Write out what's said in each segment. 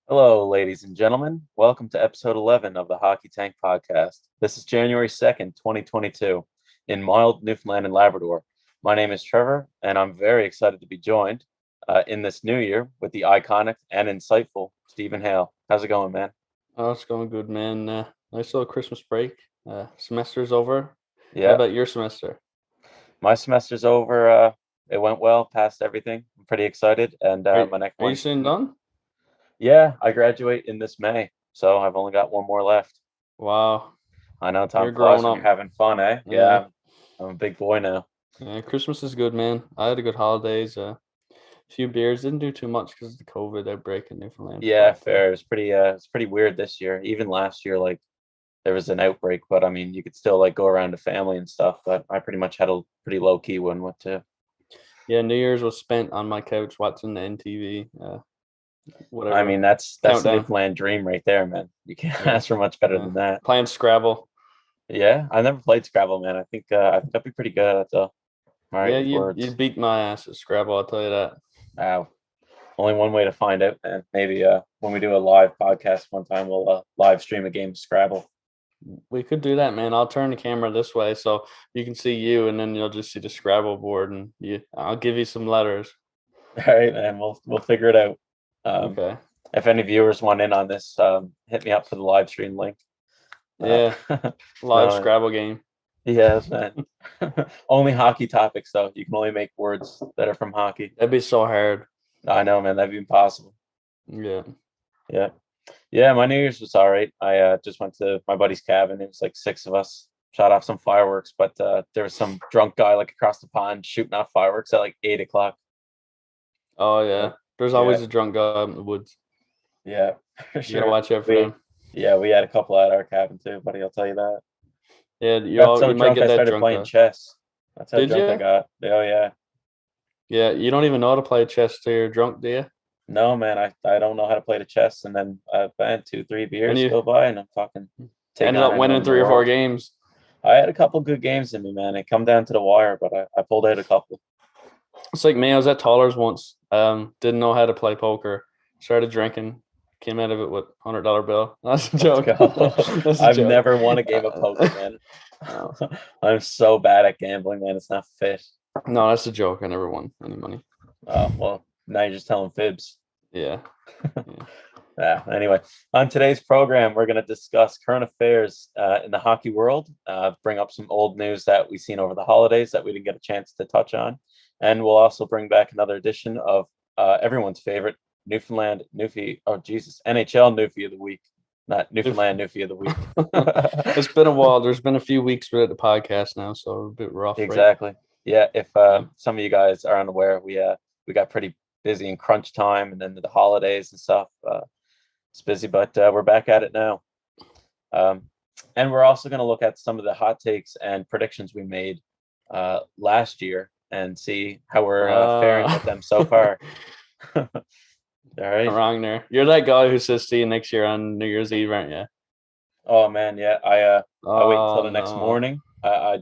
Hello, ladies and gentlemen. Welcome to episode 11 of the Hockey Tank Podcast. This is January 2nd, 2022, in mild Newfoundland and Labrador. My name is Trevor, and I'm very excited to be joined in this new year with the iconic and insightful Stephen Hale. How's it going, man? Oh, it's going good, man. Nice little Christmas break. Semester's over. How Yeah, about your semester? my semester's over. It went well, passed everything. I'm pretty excited. And Are my next are you one, soon done? yeah, I graduate in this May, so I've only got one more left. Wow, I know time you're flies growing when you're up. having fun, eh? Yeah, Yeah, I'm a big boy now. yeah. Christmas is good, man. I had a good holidays. Few beers. Didn't do too much because of the COVID outbreak in Newfoundland. Yeah, But fair. It's pretty weird this year. Even last year, like there was an outbreak, but I mean, you could still like go around to family and stuff. But I pretty much had a pretty low key one with too. yeah, New Year's was spent on my couch watching the NTV. I Whatever mean, that's the countdown. Newfoundland dream right there, man. You can't Yeah, ask for much better yeah. than that. Playing Scrabble. Yeah, I never played Scrabble, man. I think I'd be pretty good at it though. All right Yeah, with you'd words. beat my ass at Scrabble. I'll tell you that. Wow. Only one way to find out, man. Maybe when we do a live podcast one time, we'll live stream a game of Scrabble. We could do that, man. I'll turn the camera this way so you can see you, and then you'll just see the Scrabble board, and I'll give you some letters. All right, man. We'll figure it out. Um, Okay. if any viewers want in on this, hit me up for the live stream link. Uh, Yeah. Live no, Scrabble game. yes, man. Only hockey topics, though. You can only make words that are from hockey. That'd be so hard. I know, man. That'd be impossible. Yeah. Yeah, yeah. My New Year's was all right. I just went to my buddy's cabin. It was like six of us. Shot off some fireworks, but there was some drunk guy like across the pond shooting off fireworks at like 8 o'clock. Oh So yeah. There's yeah, always a drunk guy out in the woods. yeah, for You gotta sure. watch out for We them. yeah, we had a couple at our cabin too, buddy. I'll tell you that. Yeah, Got so you might drunk get I that started drunk playing guy. chess. That's how Did drunk I you? got. Oh yeah. Yeah, you don't even know how to play chess till you're drunk, do you? No, man, I don't know how to play the chess, and then man, 2, 3 And beers you go by, and I'm fucking taking ended on up winning anyone in the 3 or 4 world. games. I had a couple good games in me, man. It come down to the wire, but I pulled out a couple. It's like me. I was at Toller's once. Didn't know how to play poker. Started drinking. Came out of it with $100 bill. That's a Let's joke. go. That's a I've joke. never won a game of poker, man. No, I'm so bad at gambling, man. It's not fit. no, that's a joke. I never won any money. Oh well, now you're just telling fibs. Yeah, yeah. Yeah. Anyway, on today's program, we're going to discuss current affairs in the hockey world, bring up some old news that we've seen over the holidays that we didn't get a chance to touch on, and we'll also bring back another edition of everyone's favorite Newfoundland Newfie. Oh Jesus, NHL Newfie of the week, not Newfoundland Newfie of the week. It's been a while. There's been a few weeks without the podcast now, so a bit rough, right? Exactly. Yeah. If Yeah. some of you guys are unaware, we got pretty busy in crunch time, and then the holidays and stuff. It's busy, but we're back at it now. Um, and we're also going to look at some of the hot takes and predictions we made last year and see how we're faring with them so far. All Not right. wrong there. You're that guy who says see you next year on New Year's Eve, aren't you? Oh man, yeah. I wait until Oh the next no. morning. I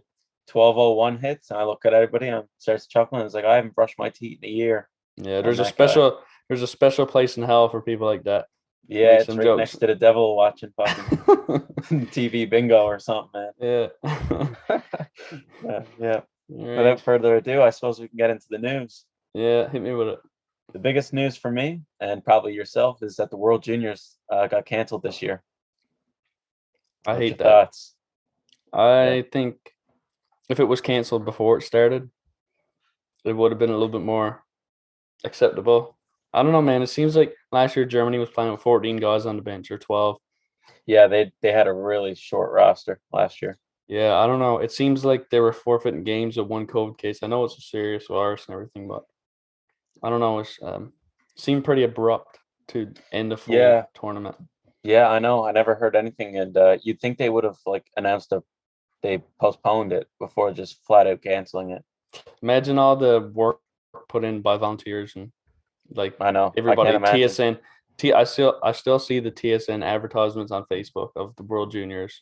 12:01 hits, and I look at everybody and starts chuckling. It's like I haven't brushed my teeth in a year. Yeah, I'm that guy. there's a special place in hell for people like that. Yeah, Make it's some right jokes. next to the devil watching fucking TV bingo or something, Yeah. man. Yeah. All Without right. further ado, I suppose we can get into the news. Yeah, hit me with it. The biggest news for me, and probably yourself, is that the World Juniors got canceled this year. I What's your hate that. thoughts? Yeah, I think if it was canceled before it started, it would have been a little bit more acceptable. I don't know, man. It seems like last year Germany was playing with 14 guys on the bench or 12. yeah, they had a really short roster last year. Yeah, I don't know. It seems like they were forfeiting games with one COVID case. I know it's a serious virus and everything, but I don't know. It's seemed pretty abrupt to end the Yeah, full tournament. yeah, I know. I never heard anything, and you'd think they would have like announced they postponed it before just flat out canceling it. Imagine all the work put in by volunteers and like I know. I can't everybody. imagine. TSN, I still see the TSN advertisements on Facebook of the World Juniors.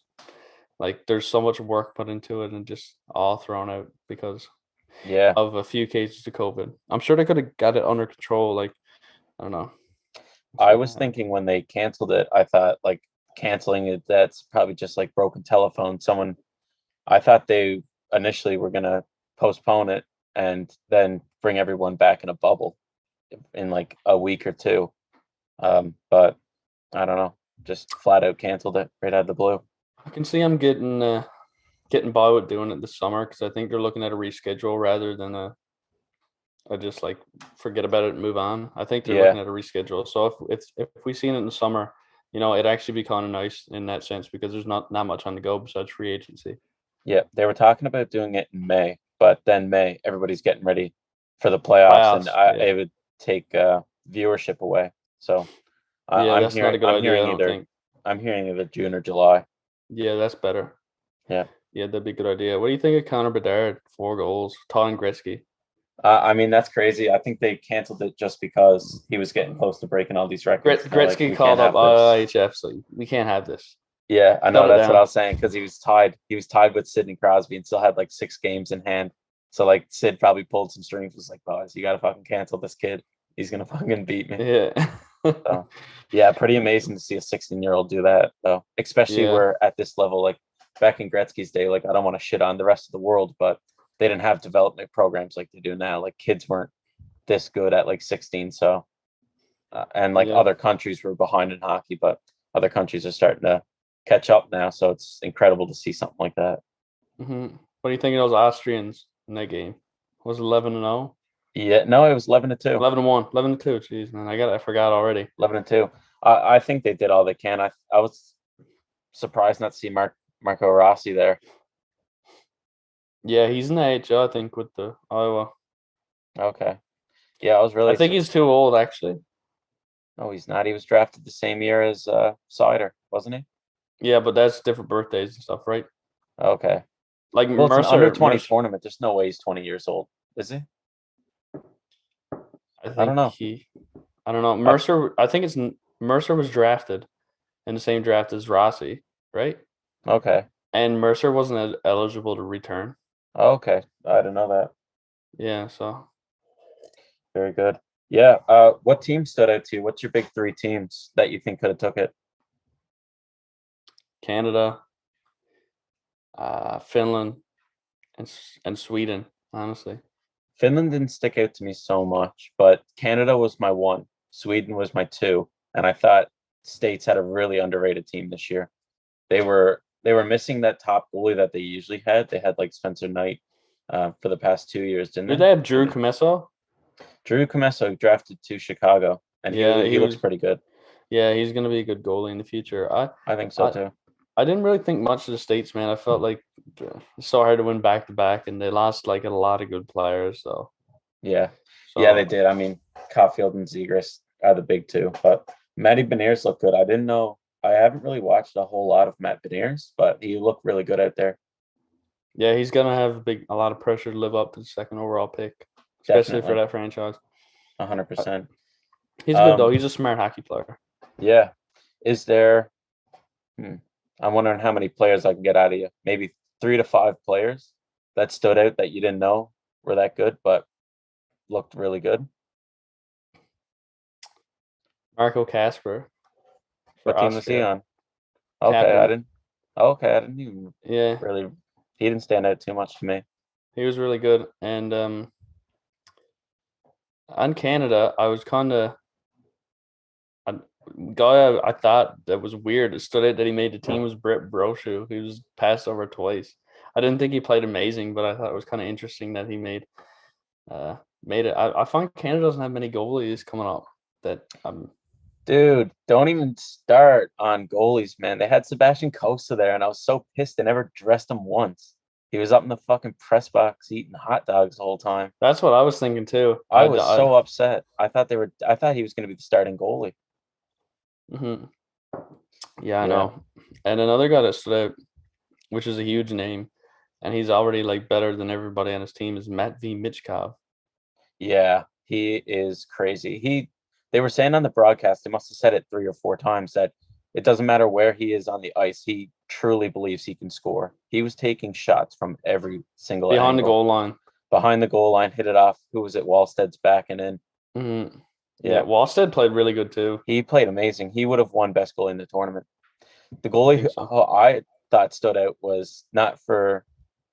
Like there's so much work put into it and just all thrown out because Yeah, of a few cases of COVID. I'm sure they could have got it under control. Like I don't know. I was thinking when they canceled it, I thought like canceling it, that's probably just like broken telephone. I thought they initially were gonna postpone it and then bring everyone back in a bubble in like a week or two. But I don't know, just flat out canceled it right out of the blue. I can see I'm getting by with doing it this summer because I think they're looking at a reschedule rather than I just like forget about it and move on. I think they're looking Yeah, at a reschedule. So if we seen it in the summer, it'd actually be kind of nice in that sense because there's not much on the go besides free agency. yeah. They were talking about doing it in May, but then May, everybody's getting ready for the playoffs, and Playoffs, yeah, it would take viewership away. So yeah, I'm that's not hearing a good idea. I don't think. I'm hearing either June or July. Yeah, that's better. Yeah. Yeah, that'd be a good idea. What do you think of Connor Bedard? 4 goals. Todd and Gretzky. I mean, that's crazy. I think they canceled it just because he was getting close to breaking all these records. They're like, Gretzky we can't called up have this. IHF, so we can't have this. Yeah, I know. Shut it That's what down. I was saying because he was tied. He was tied with Sidney Crosby and still had like 6 games in hand. So like Sid probably pulled some strings. Was like, boys, you gotta fucking cancel this kid. He's gonna fucking beat me. Yeah. So yeah, pretty amazing to see a 16-year-old do that though. Especially Yeah. where at this level, like back in Gretzky's day, like I don't want to shit on the rest of the world, but they didn't have development programs like they do now. Like kids weren't this good at like 16. So and like Yeah. other countries were behind in hockey, but other countries are starting to catch up now. So it's incredible to see something like that. What do you think of those Austrians in that game? Was it 11-0? Yeah, no, it was 11-2. 11-1. 11-2. Jeez, man, I forgot already. 11-2. I think they did all they can. I was surprised not to see Marco Rossi there. Yeah, he's in the AHL, I think, with the Iowa. Okay. Yeah, I was really. I think he's too old, actually. No, he's not. He was drafted the same year as Sider, wasn't he? Yeah, but that's different birthdays and stuff, right? Okay. Like Well, it's an under 20 Mercer, tournament. There's no way he's 20 years old, is he? I I don't think know. I don't know. Mercer was drafted in the same draft as Rossi, right? Okay. And Mercer wasn't eligible to return. Okay. I didn't know that. Yeah, so Very good. Yeah. What team stood out to you? What's your big three teams that you think could have took it? Canada, Finland, and Sweden, honestly. Finland didn't stick out to me so much, but Canada was my one. Sweden was my two, and I thought States had a really underrated team this year. They were missing that top goalie that they usually had. They had like Spencer Knight for the past 2 years, didn't Did they? they have Drew Commesso? Drew Commesso drafted to Chicago, and Yeah, he looks pretty good. Yeah, he's gonna be a good goalie in the future. I think so I too. I didn't really think much of the States, man. I felt like it's so hard to win back to back, and they lost like a lot of good players. So Yeah, yeah, they so did. I mean, Caulfield and Zegras are the big two, but Matty Beniers looked good. I didn't know. I haven't really watched a whole lot of Matt Beniers, but he looked really good out there. yeah, he's gonna have a lot of pressure to live up to the second overall pick, especially for Definitely, that franchise. 100%. He's good though. Um, He's a smart hockey player. yeah. Is there? Hmm, I'm wondering how many players I can get out of you. Maybe 3 to 5 players that stood out that you didn't know were that good, but looked really good. Marco Casper for What team was he Austria, on? Okay, I captain. didn't. Okay, I didn't even Yeah, really. He didn't stand out too much to me. he was really good. And on Canada, I was kind of a guy I thought that was weird. It stood out that he made the team was Brett Brochu. He was passed over twice. I didn't think he played amazing, but I thought it was kind of interesting that he made it. I find Canada doesn't have many goalies coming up that Dude, don't even start on goalies, man. They had Sebastian Costa there, and I was so pissed they never dressed him once. He was up in the fucking press box eating hot dogs the whole time. that's what I was thinking too. I was so upset. I thought he was going to be the starting goalie. Mhm. Yeah, I Yeah. know. And another guy that stood out, which is a huge name, and he's already like better than everybody on his team, is Matt V. Mitchkov. Yeah, he is crazy. They were saying on the broadcast, they must have said it 3 or 4 times that it doesn't matter where he is on the ice. He truly believes he can score. He was taking shots from every single Behind the angle. goal line. Behind the goal line, hit it off. Who was it? Wallstead's backing in. Mhm. Yeah, Wallstead played really good too. He played amazing. He would have won best goalie in the tournament. The I goalie think so. who I thought stood out was not for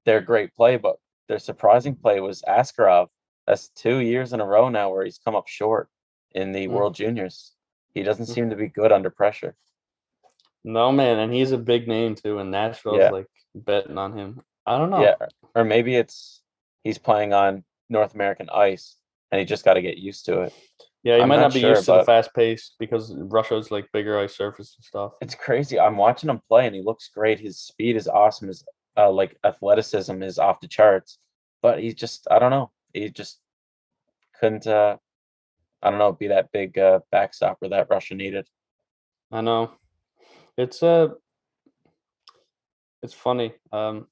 their great play, but their surprising play was Askarov. That's 2 years in a row now where he's come up short in the Mm. World Juniors. He doesn't Mm. seem to be good under pressure. No, man, and he's a big name too, and Nashville's Yeah, like betting on him. I don't yeah. know. Or maybe it's he's playing on North American ice and he just got to get used to it. Yeah, he I'm might not not be sure, used to the but fast pace because Russia's like bigger ice surface and stuff. it's crazy. I'm watching him play and he looks great. His speed is awesome. His like athleticism is off the charts. But he just I don't know. He just couldn't I don't know, be that big backstopper that Russia needed. I know. It's it's funny. I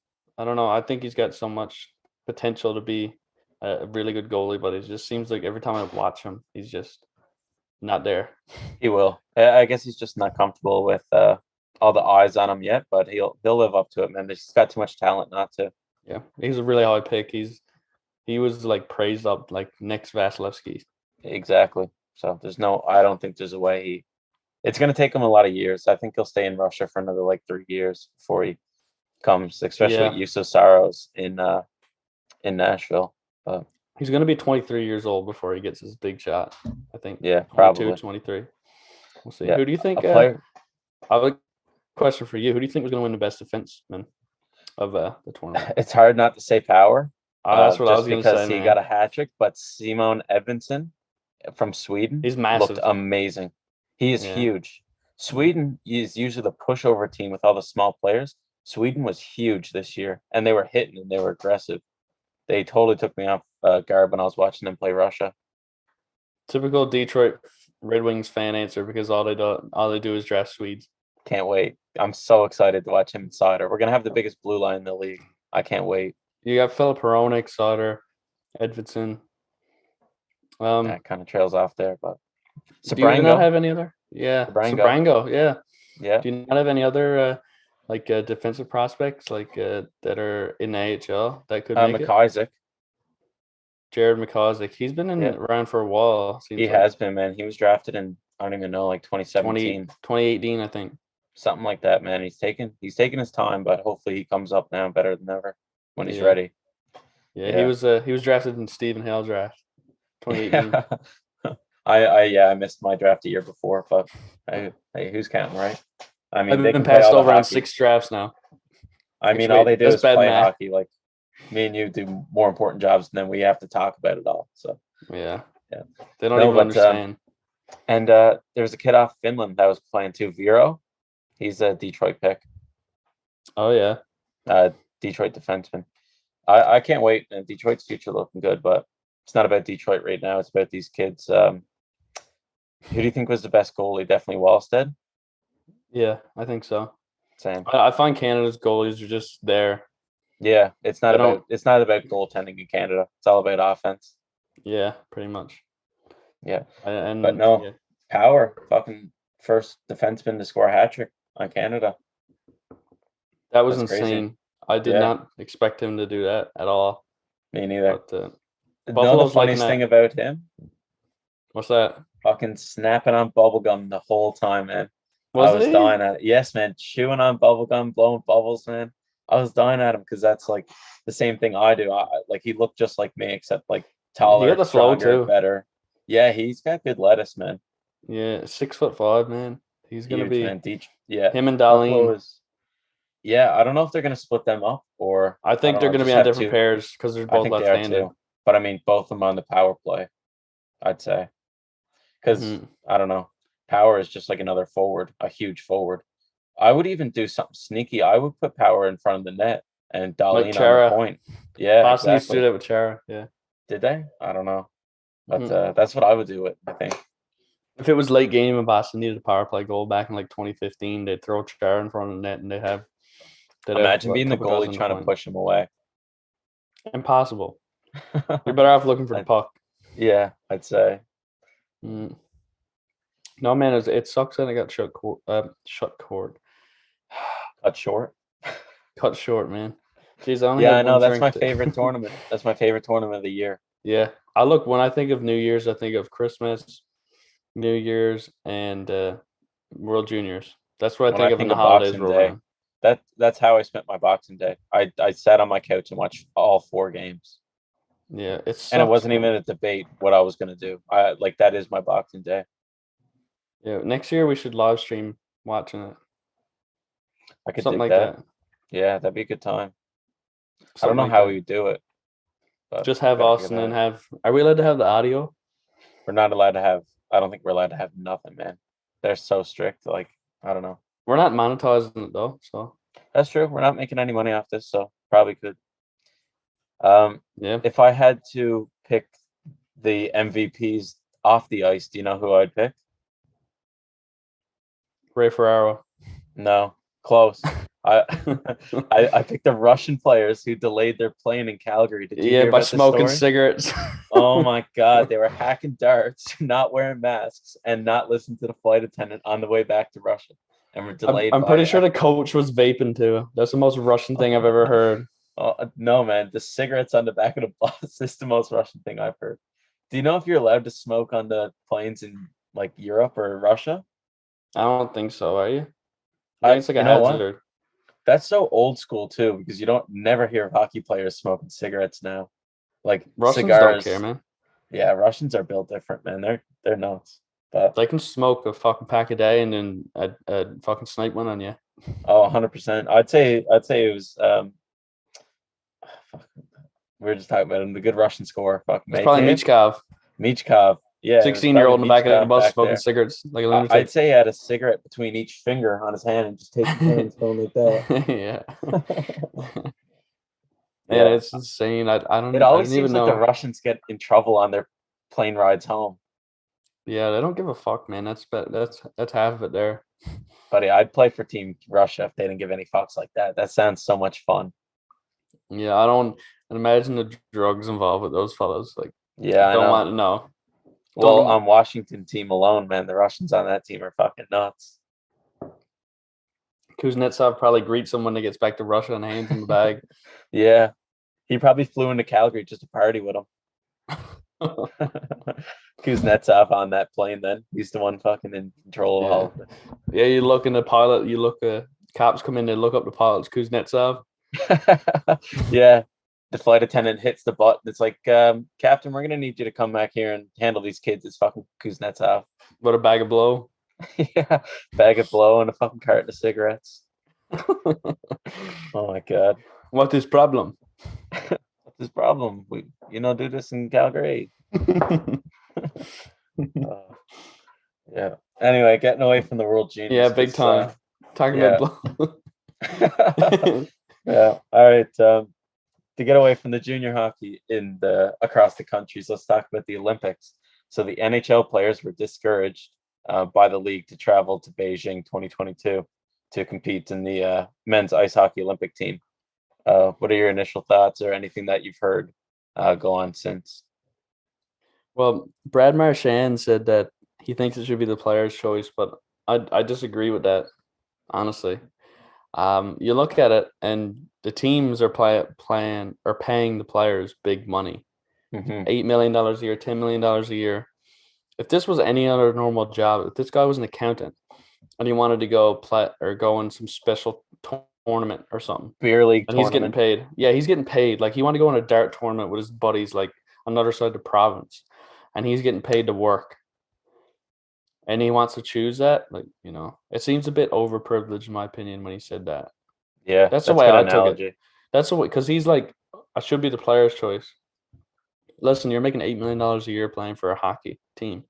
don't know. I think he's got so much potential to be a really good goalie, but it just seems like every time I watch him, he's just not there. He will. I guess he's just not comfortable with all the eyes on him yet, but he'll live up to it, man. He's got too much talent not to. Yeah, he's a really high pick. He was like praised up like next Vasilevsky. Exactly. So I don't think there's a way it's going to take him a lot of years. I think he'll stay in Russia for another like 3 years before he comes, especially Yeah, Juuse Saros in Nashville. But he's going to be 23 years old before he gets his big shot. I think yeah, 22, probably. 23. We'll see. Yeah. Who do you think? A player. I have a question for you. Who do you think was going to win the best defenseman of the tournament? It's hard not to say Power, That's what I was just going to because say, he man. got a hat trick. But Simon Edvinsson from Sweden He's looked massive. amazing. He is Yeah. huge. Sweden is usually the pushover team with all the small players. Sweden was huge this year, and they were hitting and they were aggressive. They totally took me off guard when I was watching them play Russia. Typical Detroit Red Wings fan answer because all they do is draft Swedes. Can't wait. I'm so excited to watch him and Sider. We're gonna have the biggest blue line in the league. I can't wait. You got Philip Hronek, Sutter, Edvidson. That kind of trails off there, but Do you not Sabrango. have any other? Yeah, Sabrango. Yeah. Yeah. Do you not have any other defensive prospects that are in the AHL that could make it? McIsaac. Jared McIsaac. He's been around for a while. He has been, man. He was drafted in I don't even know, like 2017, 2018, I think. something like that, man. He's taken his time, but hopefully he comes up now better than ever when he's ready. Yeah, he was drafted in Stephen Hale draft, 2018. I missed my draft a year before, but hey, who's counting, right? I mean, I've they been can play passed all the over on hockey. 6 drafts now. I mean, all they do that's is bad play math. hockey. Like me and you do more important jobs, and then we have to talk about it all. So Yeah. Yeah. They don't even understand. And there's a kid off Finland that was playing too, Viro. He's a Detroit pick. Oh yeah. Detroit defenseman. I can't wait. And Detroit's future looking good, but it's not about Detroit right now. It's about these kids. Who do you think was the best goalie? Definitely Wallstead. Yeah, I think so. Same. I find Canada's goalies are just there. Yeah, it's not about goaltending in Canada. It's all about offense. Yeah, pretty much. Yeah, And but no, Power, fucking first defenseman to score a hat trick on Canada. That was That's insane. crazy. I did not expect him to do that at all. Me neither. But, the funniest thing about him? What's that? Fucking snapping on bubblegum the whole time, man. I was dying at it. Yes, man. Chewing on bubblegum, blowing bubbles, man. I was dying at him because that's like the same thing I do. Like he looked just like me, except like taller, stronger, better. Yeah, he's got good lettuce, man. Yeah, 6'5", man. He's gonna be man. Yeah, him and Darlene. Yeah, I don't know if they're gonna split them up or I think they're gonna be on different pairs because they're both left-handed. But I mean, both of them on the power play, I'd say, because I don't know, Power is just like another forward, a huge forward. I would even do something sneaky. I would put Power in front of the net and Darlene on the point. Yeah, Boston used to do that with Chara. Yeah, did they? I don't know, but that's what I would do. I think. If it was late game and Boston needed a power play goal back in like 2015, they'd throw Chara in front of the net and they'd have. Imagine being the goalie trying to push him away. Impossible. You're better off looking for the puck. Yeah, I'd say. No, man, it sucks that I got shut cord. Cut short. Cut short, man. Jeez, I know. That's my favorite tournament. That's my favorite tournament of the year. Yeah. When I think of New Year's, I think of Christmas, New Year's, and World Juniors. That's what I When think I of when think the of holidays Boxing roll Day, around. that's how I spent my Boxing Day. I sat on my couch and watched all 4 games, Yeah, it and it sucks, wasn't man. even a debate what I was gonna do. I like that is my Boxing Day. Yeah, next year we should live stream watching it. I could Something dig like that. that. Yeah, that'd be a good time. I don't Something know like how we that. would do it, but Just we have gotta figure us that and then out. have. Are we allowed to have the audio? We're not allowed to have. I don't think we're allowed to have nothing, man. They're so strict. Like I don't know. We're not monetizing it though, so That's true. We're not making any money off this, so probably could. Um, yeah. if I had to pick the MVPs off the ice, do you know who I'd pick? Ray Ferraro. No, close. I I picked the Russian players who delayed their plane in Calgary. Did you Yeah, hear by about this smoking story? cigarettes. Oh my God, they were hacking darts, not wearing masks, and not listening to the flight attendant on the way back to Russia, and were I'm, delayed I'm pretty by. sure the coach was vaping too. That's the most Russian thing I've ever heard. Oh, no, man, the cigarettes on the back of the bus is the most Russian thing I've heard. Do you know if you're allowed to smoke on the planes in like Europe or Russia? I don't think so, are you? I think it's like You a know what? hazard. That's so old school too, because you don't never hear of hockey players smoking cigarettes now. Like Russians don't care, cigars. man. Yeah, Russians are built different, man. They're nuts. But They can smoke a fucking pack a day and then a fucking snipe one on you. oh, 100%. I'd say it was fuck, we were just talking about him, the good Russian scorer, fuck It's probably Mateev, Michkov, Michkov. Yeah, it was 16-year-old probably in the back of the Michkov bus back smoking there. cigarettes like a I'd lunatic. say he had a cigarette between each finger on his hand and just taking turns going like that. Yeah. Man, Yeah. it's insane. I It don't always even seems like the know. Russians get in trouble on their plane rides home. Yeah, they don't give a fuck, man. That's half of it there. Buddy, I'd play for Team Russia if they didn't give any fucks like that. That sounds so much fun. Yeah, I don't imagine the drugs involved with those fellas. Like, Yeah, I don't know. want to know. Well, Don't. on Washington team alone, man, the Russians on that team are fucking nuts. Kuznetsov probably greets him when he gets back to Russia and hands him the bag. Yeah, he probably flew into Calgary just to party with him. Kuznetsov on that plane. Then he's the one fucking in control of all Yeah, of it. yeah. You look in the pilot. You look. Cops come in. They look up the pilot's Kuznetsov. Yeah, the flight attendant hits the button. It's like, Captain, we're gonna need you to come back here and handle these kids. It's fucking Kuznetsov. What a bag of blow. Yeah, bag of blow and a fucking carton of cigarettes. Oh my God, What is problem? what's this problem? We, do this in Calgary. Uh, yeah. Anyway, getting away from the World Yeah, Juniors big because, time. Talking yeah, about blow. yeah. All right. To get away from the junior hockey in the across the countries, let's talk about the Olympics. So the NHL players were discouraged by the league to travel to Beijing 2022 to compete in the men's ice hockey Olympic team. What are your initial thoughts or anything that you've heard go on since? Well, Brad Marchand said that he thinks it should be the player's choice, but I disagree with that, honestly. You look at it, and the teams are paying the players big money, Hmm. $8 million a year, $10 million a year. If this was any other normal job, if this guy was an accountant and he wanted to go play or go in some special tournament or something, Beer league and he's getting tournament. paid, yeah, he's getting paid. Like he wanted to go on a dart tournament with his buddies, like another side of the province, and he's getting paid to work, and he wants to choose that. Like it seems a bit overprivileged in my opinion when he said that. Yeah, That's the that's way good I took it. analogy. That's the way because he's like, I should be the player's choice. Listen, you're making $8 million a year playing for a hockey team.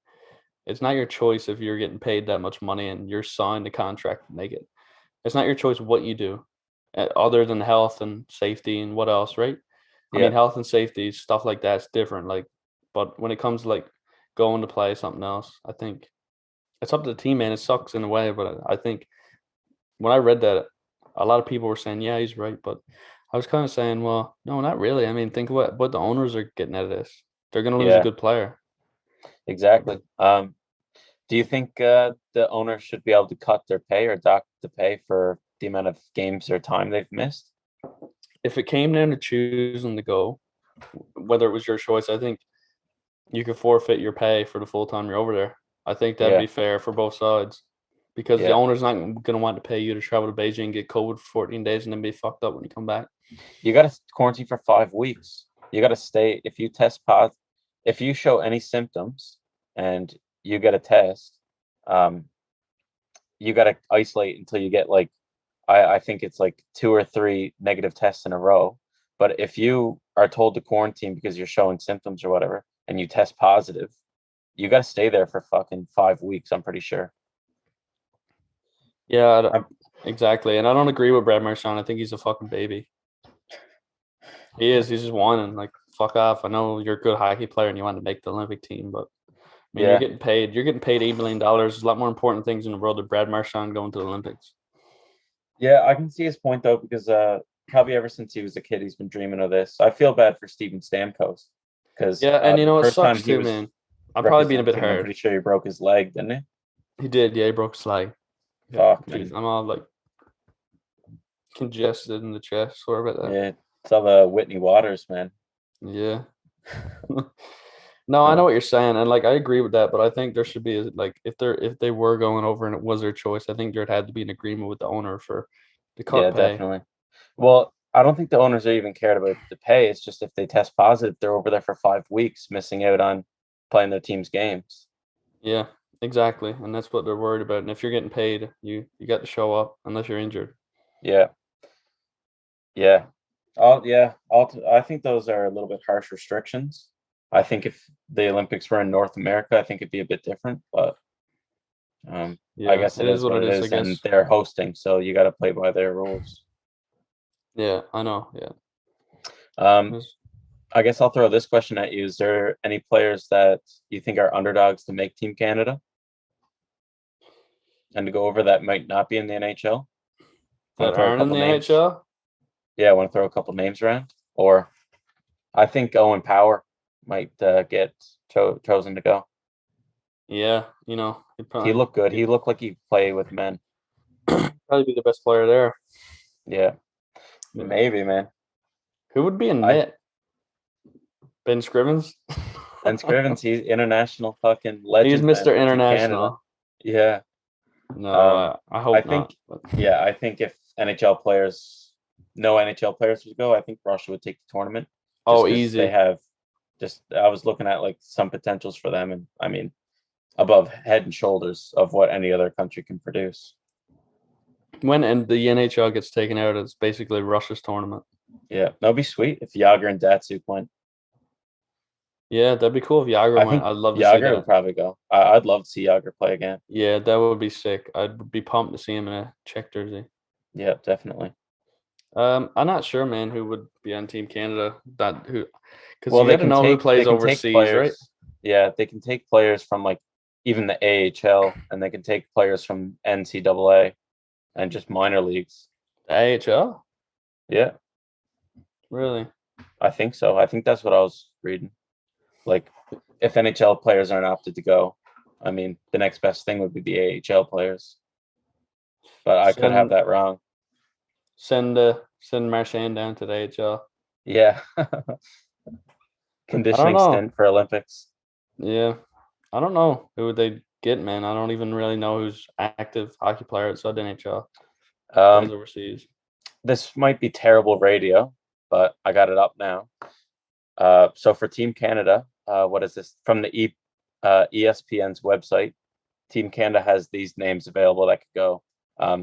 It's not your choice if you're getting paid that much money and you're signed a contract to make it. It's not your choice what you do, other than health and safety and what else, right? I Yeah, mean, health and safety stuff like that's different. Like, but when it comes to like going to play something else, I think it's up to the team, man. It sucks in a way, but I think when I read that, a lot of people were saying, "Yeah, he's right," but I was kind of saying, "Well, no, not really." I mean, think of what the owners are getting out of this. They're going to lose a yeah, good player. exactly. Do you think the owner should be able to cut their pay or dock the pay for the amount of games or time they've missed? If it came down to choosing to go, whether it was your choice, I think you could forfeit your pay for the full time you're over there. I think that'd be fair for both sides because the Yeah. owner's not going to want to pay you to travel to Beijing, get COVID for 14 days, and then be fucked up when you come back. You got to quarantine for 5 weeks. You got to stay. If you test positive, if you show any symptoms and you get a test, you got to isolate until you get like, I think it's like 2 or 3 negative tests in a row. But if you are told to quarantine because you're showing symptoms or whatever, and you test positive, you got to stay there for fucking 5 weeks. I'm pretty sure. Yeah, exactly. And I don't agree with Brad Marchand. I think he's a fucking baby. He is. He's just whining. Like, fuck off. I know you're a good hockey player and you want to make the Olympic team, but I mean, you're getting paid. You're getting paid $8 million. There's a lot more important things in the world than Brad Marchand going to the Olympics. Yeah, I can see his point though, because probably ever since he was a kid, he's been dreaming of this. I feel bad for Steven Stamkos because and you know it first time sucks he too, was man. I'm probably being a bit representing, I'm hard. pretty sure he broke his leg, didn't he? He did. Yeah, he broke his leg. Fuck, Jeez, man. I'm all like congested in the chest. Sorry about that. Yeah, it's all the Whitney Waters, man. Yeah. No, I know what you're saying, and like I agree with that, but I think there should be like if they were going over and it was their choice, I think there had to be an agreement with the owner for the cut pay. Definitely. Well, I don't think the owners are even cared about the pay. It's just if they test positive, they're over there for 5 weeks, missing out on playing their team's games. Yeah, exactly, and that's what they're worried about. And if you're getting paid, you got to show up unless you're injured. Yeah. I think those are a little bit harsh restrictions. I think if the Olympics were in North America, I think it'd be a bit different, but I guess it is what it is, and they're hosting, so you got to play by their rules. Yeah, I know. Yeah. I guess I'll throw this question at you. Is there any players that you think are underdogs to make Team Canada and to go over that might not be in the NHL? That aren't in the NHL? Yeah, I want to throw a couple names around. Or I think Owen Power might get chosen to go. Yeah, you know, he looked good. He looked like he'd play with men. Probably be the best player there. Yeah, maybe, man. Who would be in net? Ben Scrivens? Ben Scrivens, he's international fucking legend. He's Mr. International. Yeah. No, I hope not. But... Yeah, I think if no NHL players would go, I think Russia would take the tournament. Oh, easy. They have I was looking at like some potentials for them, and I mean, above head and shoulders of what any other country can produce. When the NHL gets taken out, it's basically Russia's tournament. Yeah, that'd be sweet if Yager and Datsuk went. Yeah, that'd be cool if Yager went. I'd love to see that. Yager would probably go. I'd love to see Yager play again. Yeah, that would be sick. I'd be pumped to see him in a Czech jersey. Yeah, definitely. I'm not sure, man, who would be on Team Canada. Because you got to know who plays overseas, right? Yeah, they can take players from like even the AHL, and they can take players from NCAA and just minor leagues. The AHL? Yeah. Really? I think so. I think that's what I was reading. Like, if NHL players aren't opted to go, I mean, the next best thing would be the AHL players. But I could have that wrong. Send Marchand down to the AHL. Yeah. Conditioning stint for Olympics. Yeah. I don't know who would they get, man. I don't even really know who's active hockey player outside the NHL. Overseas. This might be terrible radio, but I got it up now. So for Team Canada, what is this? From the ESPN's website, Team Canada has these names available that could go.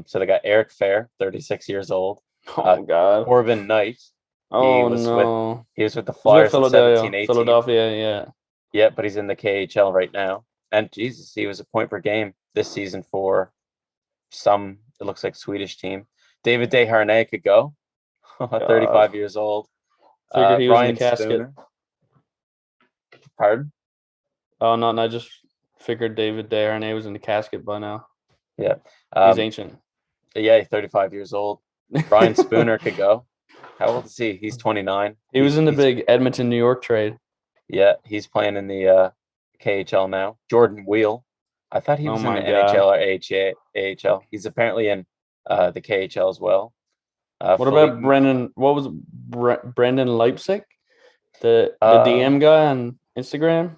So they got Eric Fair, 36 years old. Oh, God. Corbin Knight. Oh, no. He was with the Flyers in 17-18. Philadelphia, yeah. Yeah, but he's in the KHL right now. And Jesus, he was a point per game this season for it looks like Swedish team. David Desharnais could go. 35 years old. Figured he was in the casket. Pardon? Oh, no, I just figured David Desharnais was in the casket by now. Yeah. He's ancient. Yeah, he's 35 years old. Brian Spooner could go. How old is he? He's 29. He was in the big Edmonton, New York trade. Yeah, he's playing in the KHL now. Jordan Wheel. I thought he was in the NHL or AHL. He's apparently in the KHL as well. What about Brendan? What was Brendan Leipzig? The DM guy on Instagram?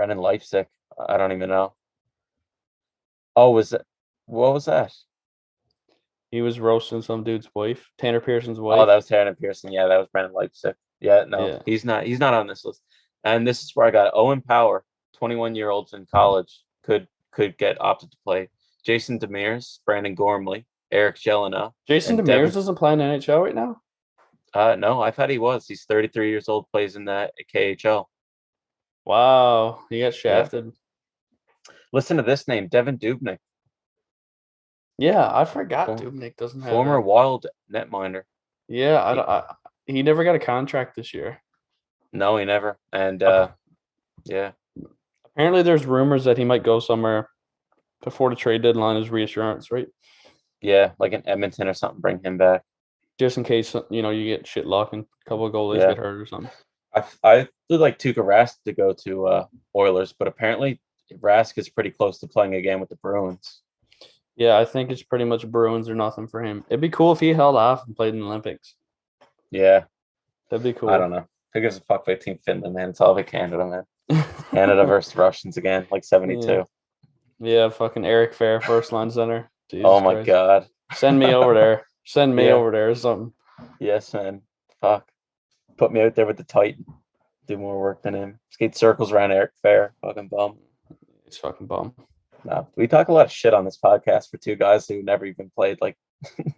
Brendan Leipzig. I don't even know. Oh, what was that? He was roasting some dude's wife, Tanner Pearson's Oh, wife. that was Taron Pearson. Yeah, that was Brendan Leipzig. Yeah, no, Yeah. he's not on this list. And this is where I got it. Owen Power, 21-year-olds in college could get opted to play. Jason Demers, Brandon Gormley, Eric Jelena, Jason and Demers Devin. doesn't play in the NHL right now? No, I thought he was. He's 33 years old, plays in the KHL. Wow, he got Yeah. shafted. Listen to this name, Devin Dubnyk, Yeah, I forgot For- Dubnyk doesn't have former that. Wild netminder. Yeah, he never got a contract this year. No, he never. And yeah, Apparently, there's rumors that he might go somewhere before the trade deadline as reassurance, right? yeah, like in Edmonton or something, bring him back. Just in case you get shit luck and a couple of goalies Yeah. get hurt or something. I would like Tuukka Rask to go to Oilers, but apparently Rask is pretty close to playing again with the Bruins. Yeah, I think it's pretty much Bruins or nothing for him. It'd be cool if he held off and played in the Olympics. Yeah, That'd be cool. I don't know. Who gives a fuck about Team Finland, man? It's all about Canada, man. Canada versus Russians again, like 72. Yeah, fucking Eric Fair, first line center. Jesus Oh my Christ. God. Send me over there. Send me Yeah. over there or something. Yes, man. Fuck. Put me out there with the Titan. Do more work than him. Skate circles around Eric Fair. Fucking bum. It's fucking bum. No, we talk a lot of shit on this podcast for two guys who never even played like fucking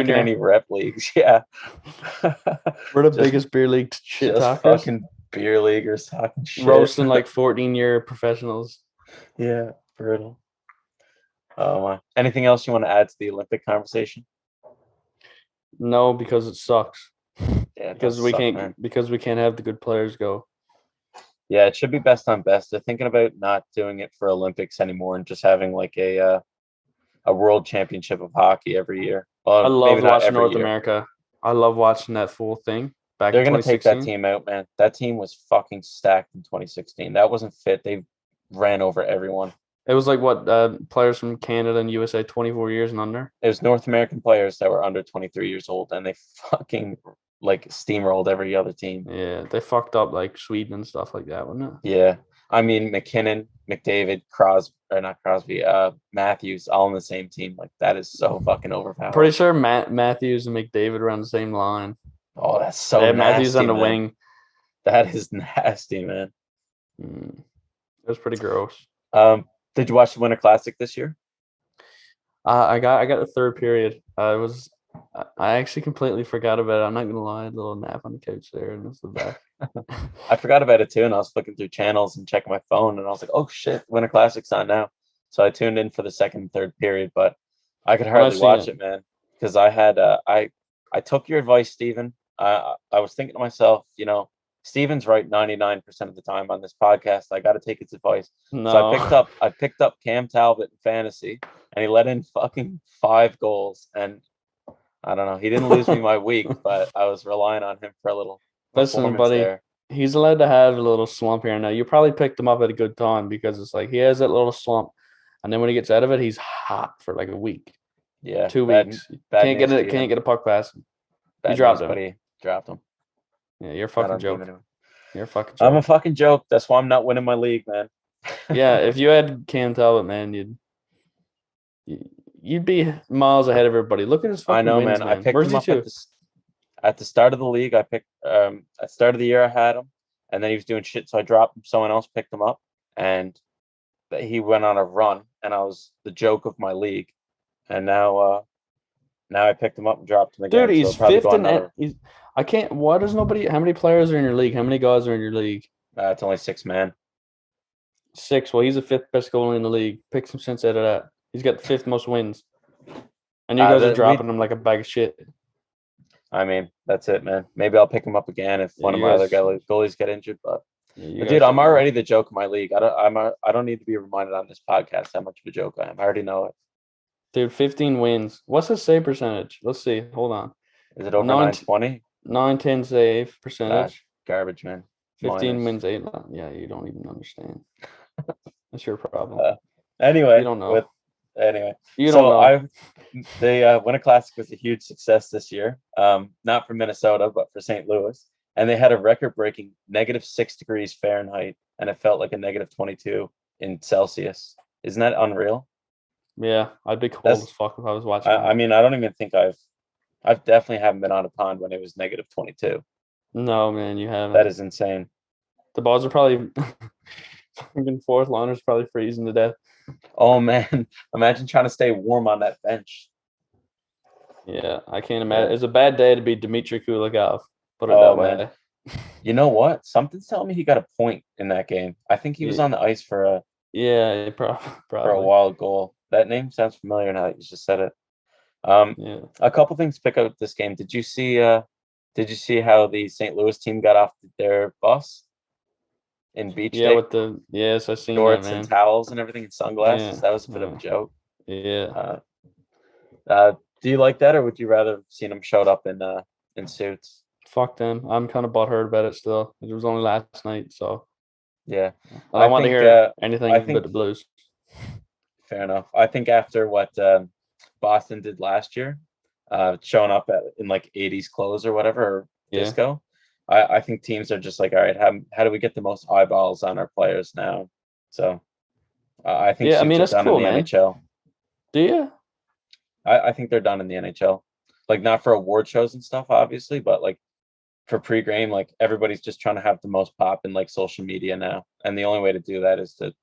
Junior. any rep leagues. Yeah. We're the Just- biggest beer league shit just talkers. fucking beer leaguers talking shit. Roasting like 14-year professionals. Yeah, brutal. Oh my. Anything else you want to add to the Olympic conversation? No, because it sucks. Yeah, it Because does we suck, can't man. because we can't have the good players go. Yeah, it should be best on best. They're thinking about not doing it for Olympics anymore and just having like a world championship of hockey every year. Well, I love maybe not watching every North year. America. I love watching that full thing back They're in gonna take that 2016. team out, man. That team was fucking stacked in 2016. That wasn't fit. They ran over everyone. It was like what players from Canada and USA 24 years and under. It was North American players that were under 23 years old, and they fucking like steamrolled every other team. Yeah, they fucked up like Sweden and stuff like that, wasn't it? Yeah, I mean McKinnon, McDavid, Matthews, all on the same team. Like that is so fucking overpowered. Pretty sure Matthews and McDavid are on the same line. Oh, that's so Yeah, nasty, Matthews on the man. wing. That is nasty, man. It was pretty gross. Did you watch the Winter Classic this year? I got the third period. I actually completely forgot about it. I'm not gonna lie, a little nap on the couch there, and this is the back. I forgot about it too, and I was flicking through channels and checking my phone, and I was like, "Oh shit, Winter Classic's on now." So I tuned in for the second and third period, but I could hardly watch it, man, because I had I took your advice, Steven. I was thinking to myself, Steven's right 99% of the time on this podcast. I got to take his advice. No. So I picked up Cam Talbot in fantasy, and he let in fucking 5 goals, and I don't know. He didn't lose me my week, but I was relying on him for a little. Listen, buddy, there. he's allowed to have a little slump here and now. You probably picked him up at a good time because it's like he has that little slump, and then when he gets out of it, he's hot for like a week. Yeah, 2 bad- weeks. bad Can't get news, it. Steven. Can't get a puck past him. Bad dropped news, him. buddy. Dropped him. Yeah, you're a I fucking don't joke. give it. You're a fucking I'm a joke. fucking joke. That's why I'm not winning my league, man. Yeah, if you had Cam Talbot, man, you'd be miles ahead of everybody. Look at his fucking I know, wins, man. I picked Where's him he up to? at the start of the league. I picked at the start of the year I had him, and then he was doing shit, so I dropped him. Someone else picked him up, and he went on a run, and I was the joke of my league. And now I picked him up and dropped him again. Dude, so he's probably fifth go in another. I can't. Why does nobody? How many players are in your league? How many guys are in your league? It's only 6 man. 6. Well, he's the 5th best goalie in the league. Pick some sense out of that. He's got the 5th most wins, and you guys are dropping him like a bag of shit. I mean, that's it, man. Maybe I'll pick him up again if one of my other goalies get injured. But dude, I'm already the joke of my league. I don't need to be reminded on this podcast how much of a joke I am. I already know it. Dude, 15 wins. What's his save percentage? Let's see. Hold on. Is it over 920? 910 save percentage. Garbage, man. 15 Minus. wins, 8. Yeah, you don't even understand. That's your problem. Anyway, You don't know. You don't know. The Winter Classic was a huge success this year. Not for Minnesota, but for St. Louis. and they had a record-breaking -6 degrees Fahrenheit, and it felt like a -22 in Celsius. Isn't that unreal? Yeah, I'd be cold That's as fuck if I was watching I that. mean, I don't even think I've definitely haven't been on a pond when it was -22. No, man, you That haven't. is insane. The balls are probably fucking fourth liners probably freezing to death. Oh man, imagine trying to stay warm on that bench. Yeah, I can't imagine. Yeah. It's a bad day to be Dmitry Kulikov. Put it Oh that man. way. You know what? Something's telling me he got a point in that game. I think he was Yeah, on the ice yeah, for a probably. wild goal. That name sounds familiar now that you just said it. Um, Yeah, a couple things to pick up this game. Did you see how the St. Louis team got off their bus in beach yeah. day With the yes, I seen that, shorts and man. towels and everything and sunglasses? Yeah, That was a bit of a yeah, joke. yeah. Uh, do you like that, or would you rather have seen them showed up in suits? Fuck them. I'm kind of butthurt about it still. It was only last night, so Yeah, I I don't want to think hear I anything but think the Blues. fair enough. I think after what Boston did last year, showing up in like '80s clothes or whatever, or Yeah, disco, I think teams are just like, all right, how do we get the most eyeballs on our players now? So I think yeah. I suits mean, are that's done in cool, the man. NHL. Do you? I think they're done in the NHL. Like not for award shows and stuff, obviously, but like for pre-game, like everybody's just trying to have the most pop in like social media now, and the only way to do that is to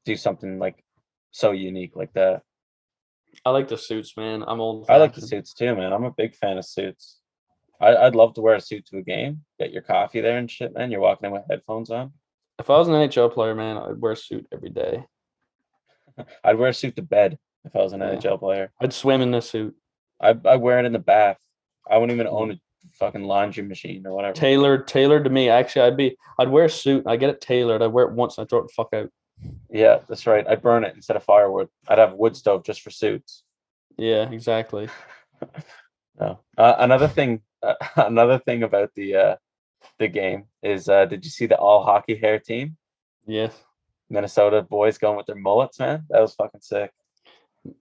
do something like so unique like that. I like the suits, man. I'm old I like the fashioned. suits too, man. I'm a big fan of suits. I'd love to wear a suit to a game, get your coffee there and shit, man. You're walking in with headphones on. If I was an NHL player, man, I'd wear a suit every day. I'd wear a suit to bed if I was an Yeah, NHL player. I'd swim in a suit. I'd wear it in the bath. I wouldn't even Yeah. own a fucking laundry machine or whatever. Tailored to me. Actually, I'd wear a suit. I get it tailored. I wear it once and I throw it the fuck out. Yeah, that's right. I'd burn it instead of firewood. I'd have a wood stove just for suits. Yeah, exactly. No. Another thing, another thing about the game is, did you see the all hockey hair team? Yes. Minnesota boys going with their mullets, man. That was fucking sick.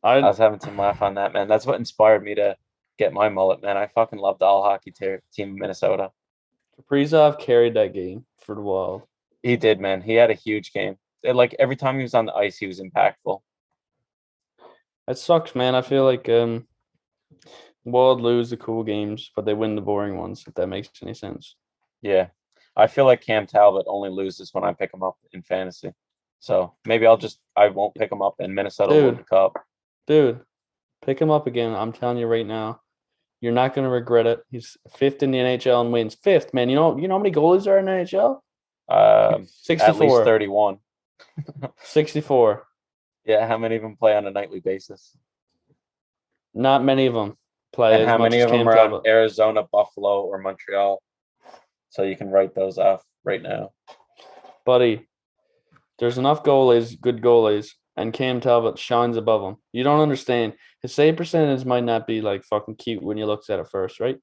I I was having some laugh on that, man. That's what inspired me to get my mullet, man. I fucking love the all hockey team in Minnesota. Kaprizov carried that game for the Wild. He did, man. He had a huge game. Like every time he was on the ice, he was impactful. It sucks, man. I feel like Wild lose the cool games, but they win the boring ones, if that makes any sense. Yeah. I feel like Cam Talbot only loses when I pick him up in fantasy. So maybe I won't pick him up and Minnesota will win the cup. Dude, pick him up again. I'm telling you right now. You're not gonna regret it. He's fifth in the NHL and wins. Fifth, man. You know how many goalies are in the NHL? At least 64. 31. 64. Yeah, how many of them play on a nightly basis? Not many of them play And as how much many as of them Cam are on Talbot. Arizona, Buffalo, or Montreal? So you can write those off right now. Buddy, there's enough goalies, good goalies, and Cam Talbot shines above them. You don't understand. His save percentage might not be like fucking cute when you look at it first, right?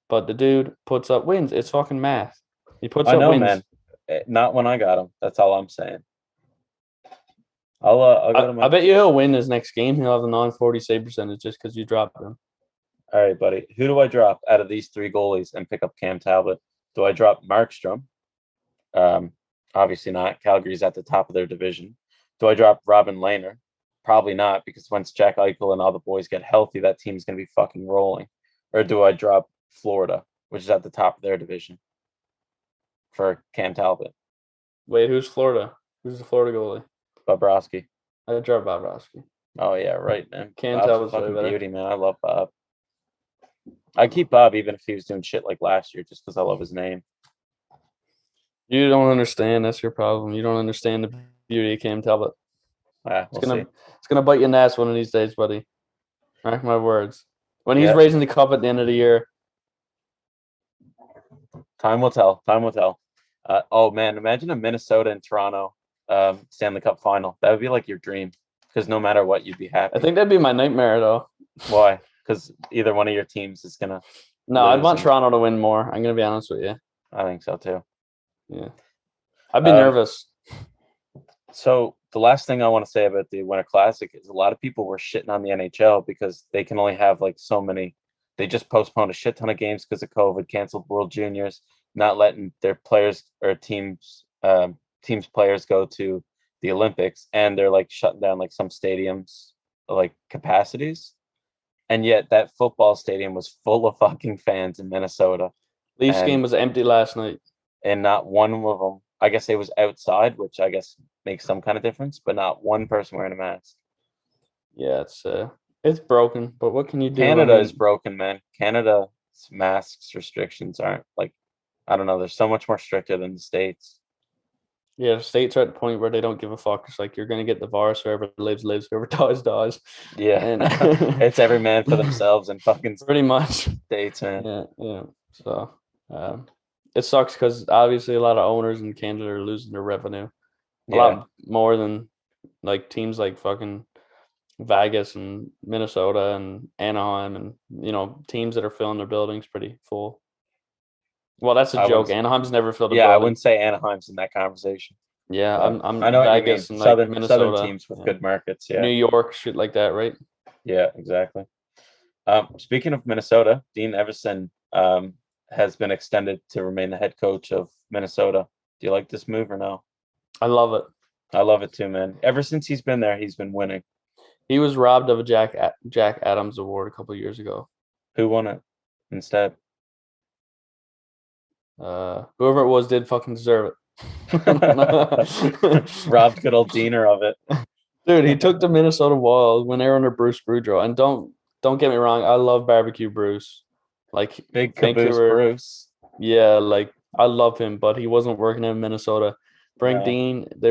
But the dude puts up wins. It's fucking math. He puts I up know, wins. man. Not when I got him. That's all I'm saying. I'll go to I my. bet you he'll win his next game. He'll have a 940 save percentage just because you dropped him. All right, buddy. Who do I drop out of these three goalies and pick up Cam Talbot? Do I drop Markstrom? Um, Obviously not. Calgary's at the top of their division. Do I drop Robin Lehner? Probably not, because once Jack Eichel and all the boys get healthy, that team's gonna be fucking rolling. Or do I drop Florida, which is at the top of their division, for Cam Talbot? Wait, who's Florida? Who's the Florida goalie? Bobrovsky. I dropped Bobrovsky. Oh yeah, right, man. Cam Bob's a Talbot's way fucking better. beauty, man. I love Bob. I keep Bob even if he was doing shit like last year, just because I love his name. You don't understand. That's your problem. You don't understand the beauty of Cam Talbot. We'll see. It's gonna bite you in the ass one of these days, buddy. Mark my words. When he's Yeah, raising the cup at the end of the year, time will tell. Time will tell. Oh man, imagine a Minnesota and Toronto Stanley Cup final. That would be like your dream, because no matter what, you'd be happy. I think that'd be my nightmare, though. Why? Because either one of your teams is gonna. No, I'd want and Toronto to win more. I'm gonna be honest with you. I think so too. Yeah, I'd be Um, nervous. So the last thing I want to say about the Winter Classic is a lot of people were shitting on the NHL because they can only have like so many. They just postponed a shit ton of games because of COVID, canceled World Juniors, not letting their players or teams players go to the Olympics, and they're like shutting down like some stadiums like capacities. And yet that football stadium was full of fucking fans in Minnesota. Leafs And game was empty last night. not one of them, I guess it was outside, which I guess makes some kind of difference, but not one person wearing a mask. Yeah, it's broken, but what can you do? Canada is broken, man. Canada's masks restrictions aren't like, I don't know, they're so much more stricter than the States. Yeah, the States are at the point where they don't give a fuck. It's like you're gonna get the virus, whoever lives, whoever dies, dies. Yeah. And it's every man for themselves in fucking pretty much States, man. Yeah. So it sucks because obviously a lot of owners in Canada are losing their revenue. A lot more than like teams like fucking Vegas and Minnesota and Anaheim and teams that are filling their buildings pretty full. Well, that's a joke. Anaheim's never filled a building. I wouldn't say Anaheim's in that conversation. Yeah, I'm I know Vegas what you mean. and like Minnesota. Southern teams with good markets, yeah. New York, shit like that, right? Yeah, exactly. Speaking of Minnesota, Dean Everson has been extended to remain the head coach of Minnesota. Do you like this move or no? I love it. I love it too, man. Ever since he's been there, he's been winning. He was robbed of a Jack Adams award a couple of years ago. Who won it instead? Whoever it was did fucking deserve it. Robbed good old Diener of it. Dude, he took the Minnesota Wild when they were under Bruce Boudreau. And don't get me wrong, I love barbecue Bruce. Like big caboose Bruce. Yeah, like I love him, but he wasn't working in Minnesota. They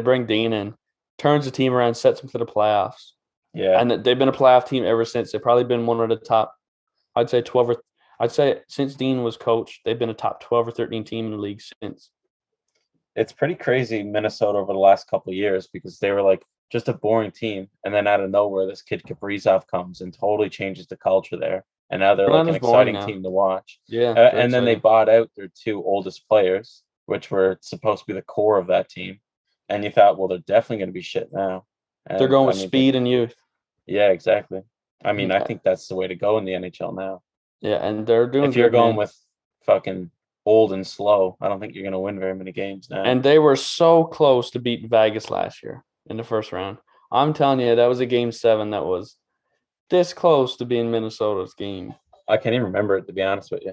bring Dean in, turns the team around, sets them for the playoffs. Yeah. And they've been a playoff team ever since. They've probably been one of the top, I'd say since Dean was coach, they've been a top 12 or 13 team in the league since. It's pretty crazy, Minnesota, over the last couple of years, because they were like just a boring team. And then out of nowhere, this kid Kaprizov comes and totally changes the culture there. And now they're like an exciting team to watch. Yeah. And then they bought out their two oldest players, which were supposed to be the core of that team. And you thought, well, they're definitely going to be shit now. And, they're going with speed and youth. Yeah, exactly. I mean, I think that's the way to go in the NHL now. Yeah, and they're doing. If you're going with fucking old and slow, I don't think you're going to win very many games now. And they were so close to beating Vegas last year in the first round. I'm telling you, that was a game 7 that was this close to being Minnesota's game. I can't even remember it, to be honest with you.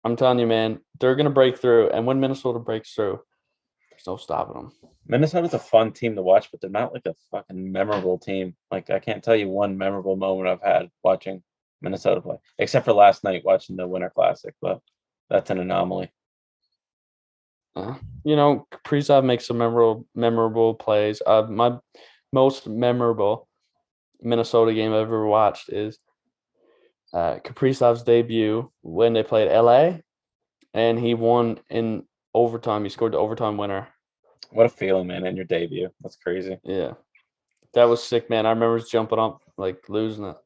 I'm telling you, man, they're going to break through. And when Minnesota breaks through, there's no stopping them. Minnesota's a fun team to watch, but they're not like a fucking memorable team. Like, I can't tell you one memorable moment I've had watching Minnesota play, except for last night watching the Winter Classic, but that's an anomaly. Kaprizov makes some memorable plays. My most memorable Minnesota game I've ever watched is Kaprizov's debut when they played LA, and he won in overtime. He scored the overtime winner. What a feeling, man, in your debut. That's crazy. Yeah. That was sick, man. I remember jumping up, like losing it.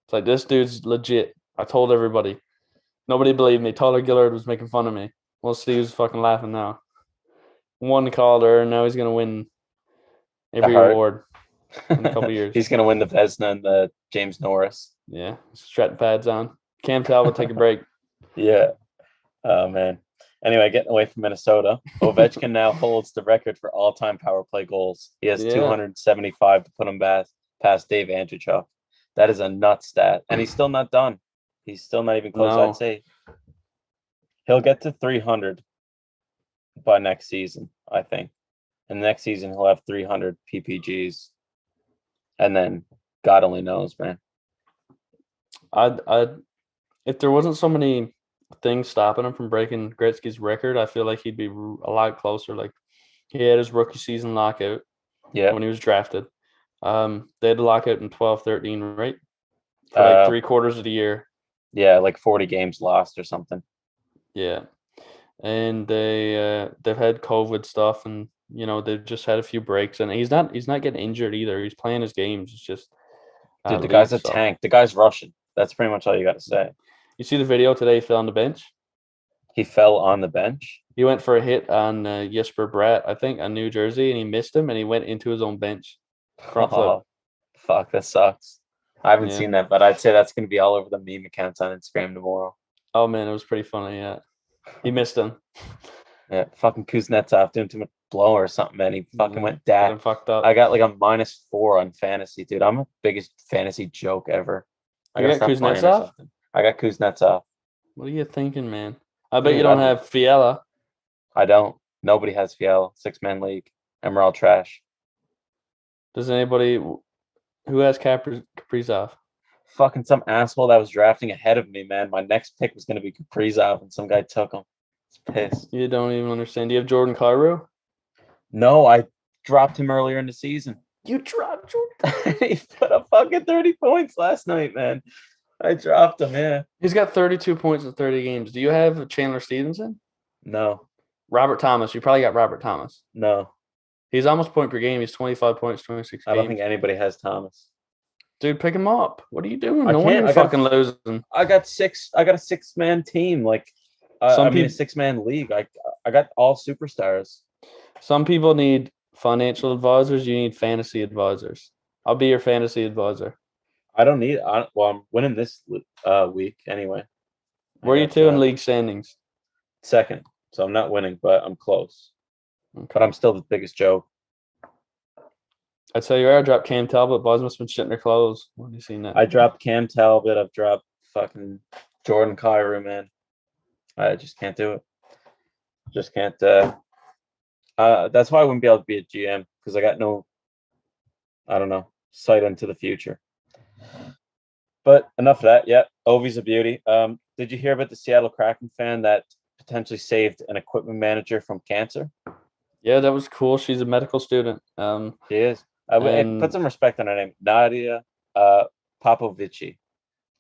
It's like, this dude's legit. I told everybody. Nobody believed me. Tyler Gillard was making fun of me. We'll see who's fucking laughing now. One Calder, and now he's going to win every award in a couple years. He's going to win the Vezina and the James Norris. Yeah. Strat pads on. Cam Talbot, take a break. Yeah. Oh, man. Anyway, getting away from Minnesota, Ovechkin now holds the record for all-time power play goals. He has 275 to put him past Dave Andreychuk. That is a nut stat. And he's still not done. He's still not even close, I'd say. He'll get to 300 by next season, I think. And next season, he'll have 300 PPGs. And then God only knows, man. If there wasn't so many things stopping him from breaking Gretzky's record, I feel like he'd be a lot closer. Like, he had his rookie season lockout when he was drafted. They had the lockout in 12-13, right? For like 3/4 of the year. Yeah, like 40 games lost or something. Yeah. And they've had COVID stuff, and they've just had a few breaks, and he's not getting injured either. He's playing his games. It's just dude, the guy's a tank. The guy's Russian. That's pretty much all you got to say. You see the video today? He fell on the bench. He fell on the bench. He went for a hit on Jesper Bratt, I think, on New Jersey, and he missed him, and he went into his own bench. Front flip. Fuck, that sucks. I haven't seen that, but I'd say that's going to be all over the meme accounts on Instagram tomorrow. Oh, man, it was pretty funny, yeah. He missed him. Yeah, fucking Kuznetsov doing too much blow or something, man. He fucking went Got dad. him fucked up. I got like a -4 on fantasy, dude. I'm the biggest fantasy joke ever. I You gotta got stop playing or Kuznetsov? something. I got Kuznetsov. What are you thinking, man? I bet Dude, you don't have Fiala. I don't. Nobody has Fiala. 6-man league. And we're all trash. Does anybody who has Kaprizov? Fucking some asshole that was drafting ahead of me, man. My next pick was gonna be Kaprizov, and some guy took him. It's pissed. You don't even understand. Do you have Jordan Cairo? No, I dropped him earlier in the season. You dropped Jordan. He put up fucking 30 points last night, man. I dropped him, yeah. He's got 32 points in 30 games. Do you have Chandler Stevenson? No, Robert Thomas. You probably got Robert Thomas. no. He's almost point per game. He's 25 points, 26 I don't games. think anybody has Thomas. Dude, pick him up. What are you doing? I No wonder can't. you're fucking losing. I got a 6-man team. Like, a 6-man league. I got all superstars. Some people need financial advisors. You need fantasy advisors. I'll be your fantasy advisor. I don't need. Well, I'm winning this week anyway. Where are you two in league standings? Second, so I'm not winning, but I'm close. Okay. But I'm still the biggest joke. I'd say you dropped Cam Talbot. Boys must have been shitting their clothes. What have you seen that? I dropped Cam Talbot. I've dropped fucking Jordan Cairo, man. I just can't do it. Just can't. That's why I wouldn't be able to be a GM, because I got no, I don't know, sight into the future. But enough of that. Yeah, Ovi's a beauty. Did you hear about the Seattle Kraken fan that potentially saved an equipment manager from cancer? Yeah, that was cool. She's a medical student. She is. Put some respect on her name. Nadia Popovici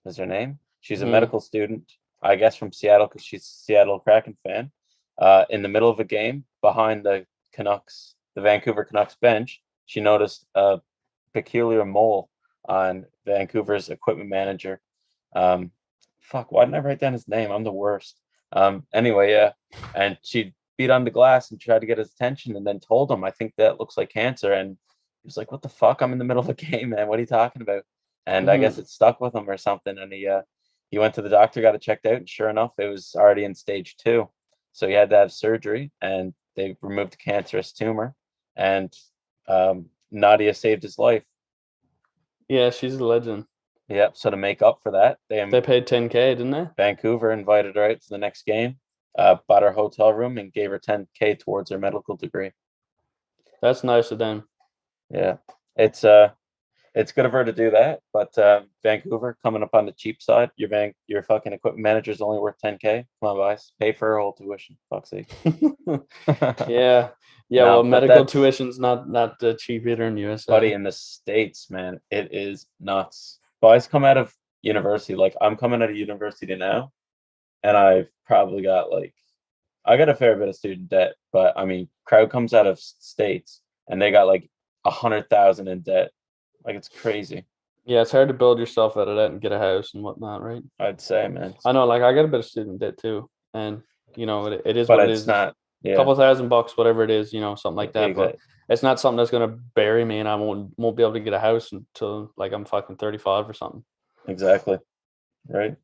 is her name. She's a medical student, I guess, from Seattle, because she's a Seattle Kraken fan. In the middle of a game, behind the Vancouver Canucks bench, she noticed a peculiar mole on Vancouver's equipment manager. Fuck, why didn't I write down his name? I'm the worst. Anyway, yeah. And she beat on the glass and tried to get his attention, and then told him, I think that looks like cancer. And he was like, what the fuck? I'm in the middle of a game, man. What are you talking about? And I guess it stuck with him or something. And he went to the doctor, got it checked out, and sure enough, it was already in stage 2. So he had to have surgery, and they removed a cancerous tumor. And Nadia saved his life. Yeah, she's a legend. Yep. So to make up for that, they paid $10,000, didn't they? Vancouver invited her out to the next game, bought her hotel room, and gave her $10,000 towards her medical degree. That's nice of them. Yeah, it's good of her to do that, but Vancouver coming up on the cheap side. Your fucking equipment manager is only worth $10,000. Come on, guys, pay for her whole tuition. Fuck's sake. Yeah. No, well, medical tuition's not cheap either in USA. Buddy, in the States, man, it is nuts. Boys come out of university, like I'm coming out of university now, and I've probably got I got a fair bit of student debt, but I mean, crowd comes out of States and they got like 100,000 in debt. Like, it's crazy. Yeah, it's hard to build yourself out of that and get a house and whatnot, right? I'd say, man. I know, like I got a bit of student debt too, and you know it is but what it it's is. Not a couple $1,000, whatever it is, you know, something like that. Exactly. But it's not something that's gonna bury me, and I won't be able to get a house until like I'm fucking 35 or something. Exactly. Right.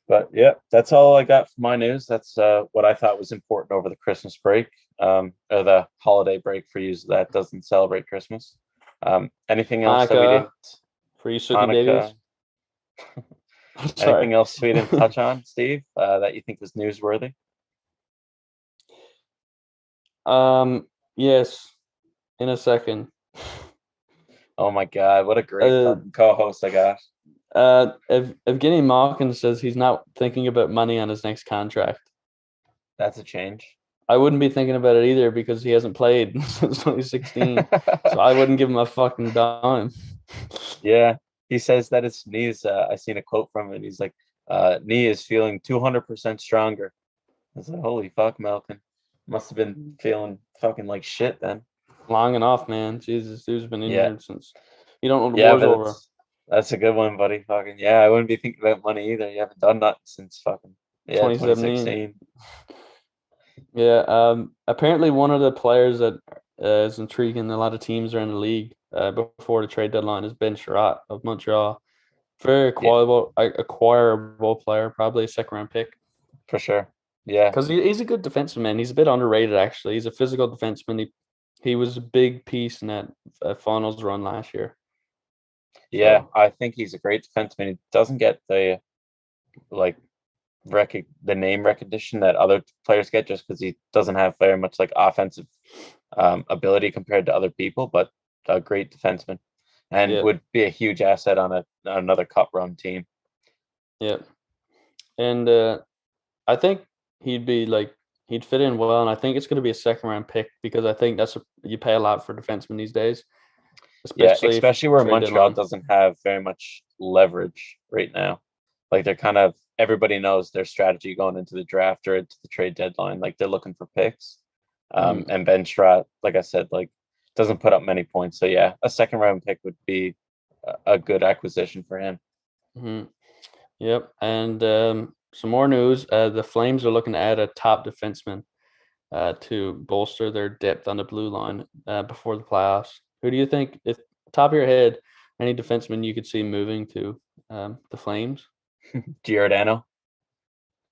But yeah, that's all I got for my news. That's what I thought was important over the Christmas break, or the holiday break for you that doesn't celebrate Christmas. Anything else that we didn't? For you Suki babies. Anything else we didn't touch on, Steve, that you think was newsworthy? Yes, in a second. Oh my God, what a great co-host I got. Evgeny Malkin says he's not thinking about money on his next contract. That's a change. I wouldn't be thinking about it either, because he hasn't played since 2016. So I wouldn't give him a fucking dime. Yeah, he says that his knees. I seen a quote from it. He's like, knee is feeling 200% stronger. I was like, holy fuck, Malkin. Must have been feeling fucking like shit then. Long enough, man. Jesus, dude's been injured since. You don't know the war's over. That's a good one, buddy. Fucking yeah, I wouldn't be thinking about money either. You haven't done that since fucking 2016. Yeah. Apparently one of the players that is intriguing a lot of teams around the league before the trade deadline is Ben Sherratt of Montreal. Very acquirable player, probably a second round pick. for sure. Yeah, Because he's a good defenseman, man. He's a bit underrated, actually. He's a physical defenseman. He was a big piece in that finals run last year. yeah. So I think he's a great defenseman. He doesn't get the like the name recognition that other players get just because he doesn't have very much like offensive ability compared to other people, but a great defenseman and yeah, would be a huge asset on another cup run team. yeah. And I think he'd fit in well, and I think it's going to be a second round pick because I think you pay a lot for defensemen these days, Yeah, especially if especially where trade Montreal deadline. doesn't have very much leverage right now. Like they're kind of everybody knows their strategy going into the draft or into the trade deadline. Like they're looking for picks. Mhm, And Ben Sherratt, like I said, like doesn't put up many points. So yeah, a second round pick would be a good acquisition for him. mhm. Yep. And some more news. The Flames are looking to add a top defenseman to bolster their depth on the blue line before the playoffs. Who do you think, if top of your head, any defenseman you could see moving to the Flames? Giordano,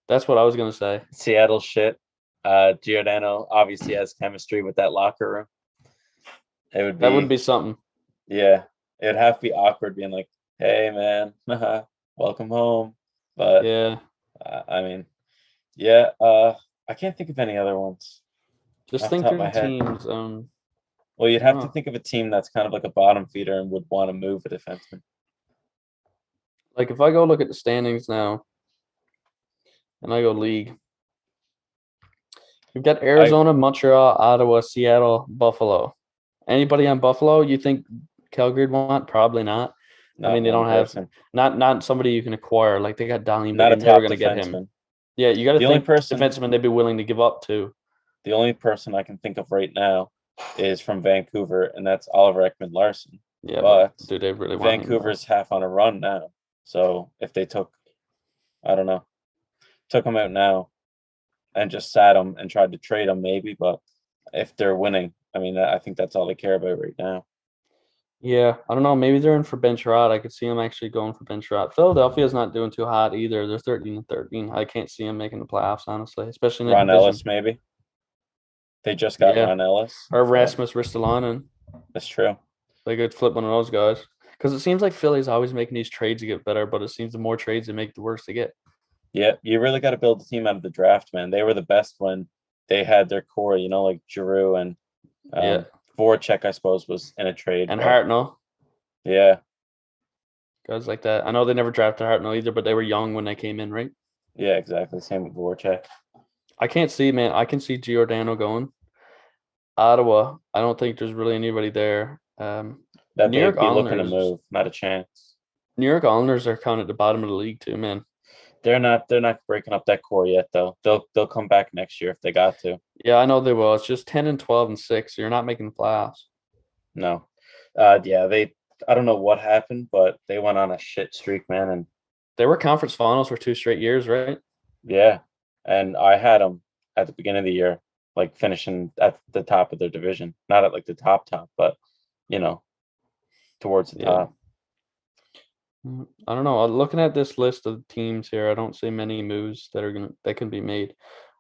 That's what I was going to say. Seattle shit. Giordano obviously has chemistry with that locker room. It would That would be, be something. yeah, it'd have to be awkward being like, hey man, welcome home. But Yeah. I mean, yeah, I can't think of any other ones Just off the think top of through my the head. teams. Well, you'd I don't have to know. think of a team that's kind of like a bottom feeder and would want to move a defenseman. Like if I go look at the standings now and I go league, we've got I Arizona, Montreal, Ottawa, Seattle, Buffalo. Anybody on Buffalo you think Calgary would want? Probably not. I Not mean, they one don't have person, not somebody you can acquire. Like they got Dahling, but not you're a never top going to get him. defenseman. Yeah, you got to The only think person, defenseman they'd be willing to give up to. the only person I can think of right now is from Vancouver, and that's Oliver Ekman-Larsson. Yeah, but But do they really want him though? Vancouver's half on a run now, so if they took, I don't know, took him out now and just sat him and tried to trade him, maybe. But if they're winning, I mean, I think that's all they care about right now. Yeah, I don't know. Maybe they're in for Ben Sherratt. I could see them actually going for Ben Sherratt. Philadelphia's not doing too hot either. They're 13-13. I can't see them making the playoffs, honestly, especially in that Ron division. Ellis, maybe they just got Yeah, Ron Ellis, or but Rasmus Ristolainen. that's true. They could flip one of those guys. Because it seems like Philly's always making these trades to get better, but it seems the more trades they make, the worse they get. Yeah, you really got to build a team out of the draft, man. They were the best when they had their core, like Giroux and Yeah. Voracek, I suppose, was in a trade, And but Hartnell, yeah, guys like that. I know they never drafted Hartnell either, but they were young when they came in, right? yeah, exactly. Same with Voracek. I can't see, man. I can see Giordano going. Ottawa, I don't think there's really anybody there. That New York they'd be looking to Islanders, move, not a chance. New York Islanders are kind of at the bottom of the league too, man. They're not breaking up that core yet, though. They'll come back next year if they got to. Yeah, I know they will. It's just 10-12-6. So you're not making the playoffs. No, yeah, I don't know what happened, but they went on a shit streak, man, and They were conference finals for 2 straight years, right? yeah, and I had them at the beginning of the year, like finishing at the top of their division, not at like the top, but you know, towards the Yeah. top. I don't know. Looking at this list of teams here, I don't see many moves that can be made.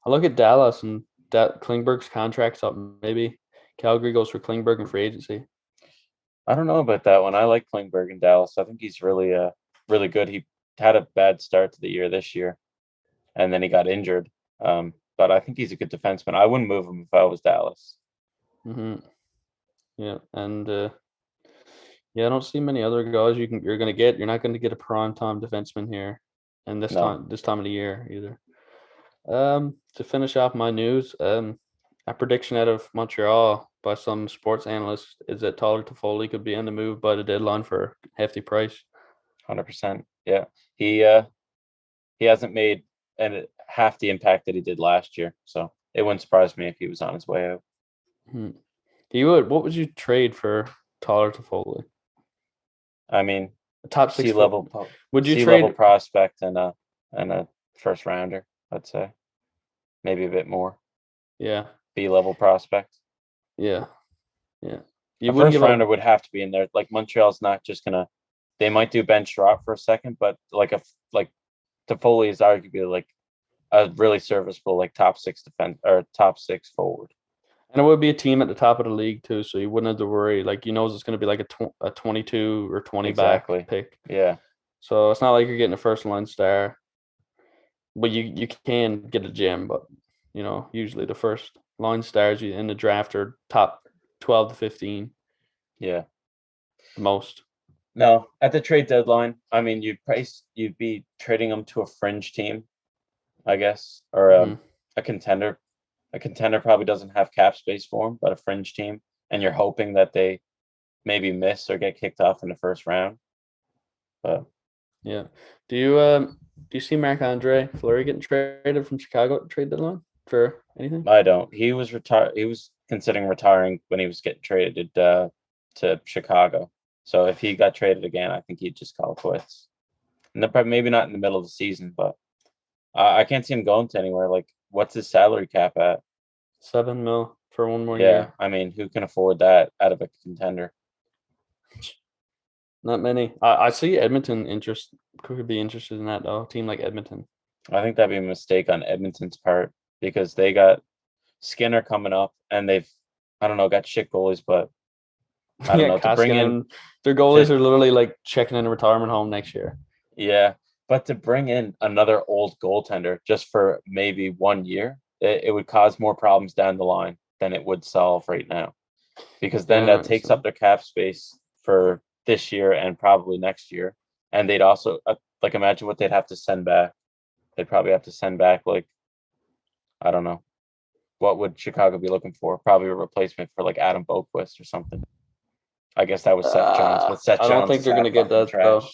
I look at Dallas and that Klingberg's contract's up. Maybe Calgary goes for Klingberg in free agency. I don't know about that one. I like Klingberg in Dallas. I think he's really good. He had a bad start to the year this year, and then he got injured. But I think he's a good defenseman. I wouldn't move him if I was Dallas. Hmm. Yeah, and yeah, I don't see many other guys you're gonna get. You're not gonna get a prime time defenseman here, and No, this time of the year either. To finish off my news, a prediction out of Montreal by some sports analysts is that Tyler Toffoli could be on the move by the deadline for a hefty price. 100%. Yeah, he hasn't made half the impact that he did last year, so it wouldn't surprise me if he was on his way out. Hmm. He would. What would you trade for Tyler Toffoli? I mean, A top six sea foot. level Would you sea level trade? prospect and a first rounder, I'd say, maybe a bit more. Yeah, B level prospect. yeah, yeah. A You wouldn't first give up. rounder would have to be in there. Like Montreal's not just gonna. They might do Ben Sherratt for a second, but like Toffoli is arguably like a really serviceable like top 6 defense or top 6 forward. And it would be a team at the top of the league too, so you wouldn't have to worry. Like he knows it's going to be like a 22 or 20 Exactly. back pick. Yeah. So it's not like you're getting a first line star. But you can get a gem, but usually the first line stars in the draft are top 12 to 15. Yeah. The most. No, at the trade deadline, I mean, you'd be trading them to a fringe team, I guess, or a contender. A contender probably doesn't have cap space for them, but a fringe team, and you're hoping that they maybe miss or get kicked off in the first round. But yeah, do you see Marc-Andre Fleury getting traded from Chicago at trade deadline for anything? I don't. He was retired. He was considering retiring when he was getting traded to Chicago. So if he got traded again, I think he'd just call it quits. And maybe not in the middle of the season, but I can't see him going to anywhere. Like, what's his salary cap at? $7 million for one more Yeah, year. I mean, who can afford that out of a contender? Not many. I see Edmonton could be interested in that though. A team like Edmonton. I think that'd be a mistake on Edmonton's part because they got Skinner coming up and they've, I don't know, got shit goalies, but I don't know, to bring in their goalies are literally like checking in a retirement home next year. Yeah, but to bring in another old goaltender just for maybe 1 year, it would cause more problems down the line than it would solve right now, because then that takes up their cap space for this year and probably next year, and they'd also like imagine what they'd have to send back. They'd probably have to send back like, I don't know, what would Chicago be looking for? Probably a replacement for like Adam Boqvist or something. I guess that was Seth Jones, but Seth Jones. I don't think they're going to get that trash. though.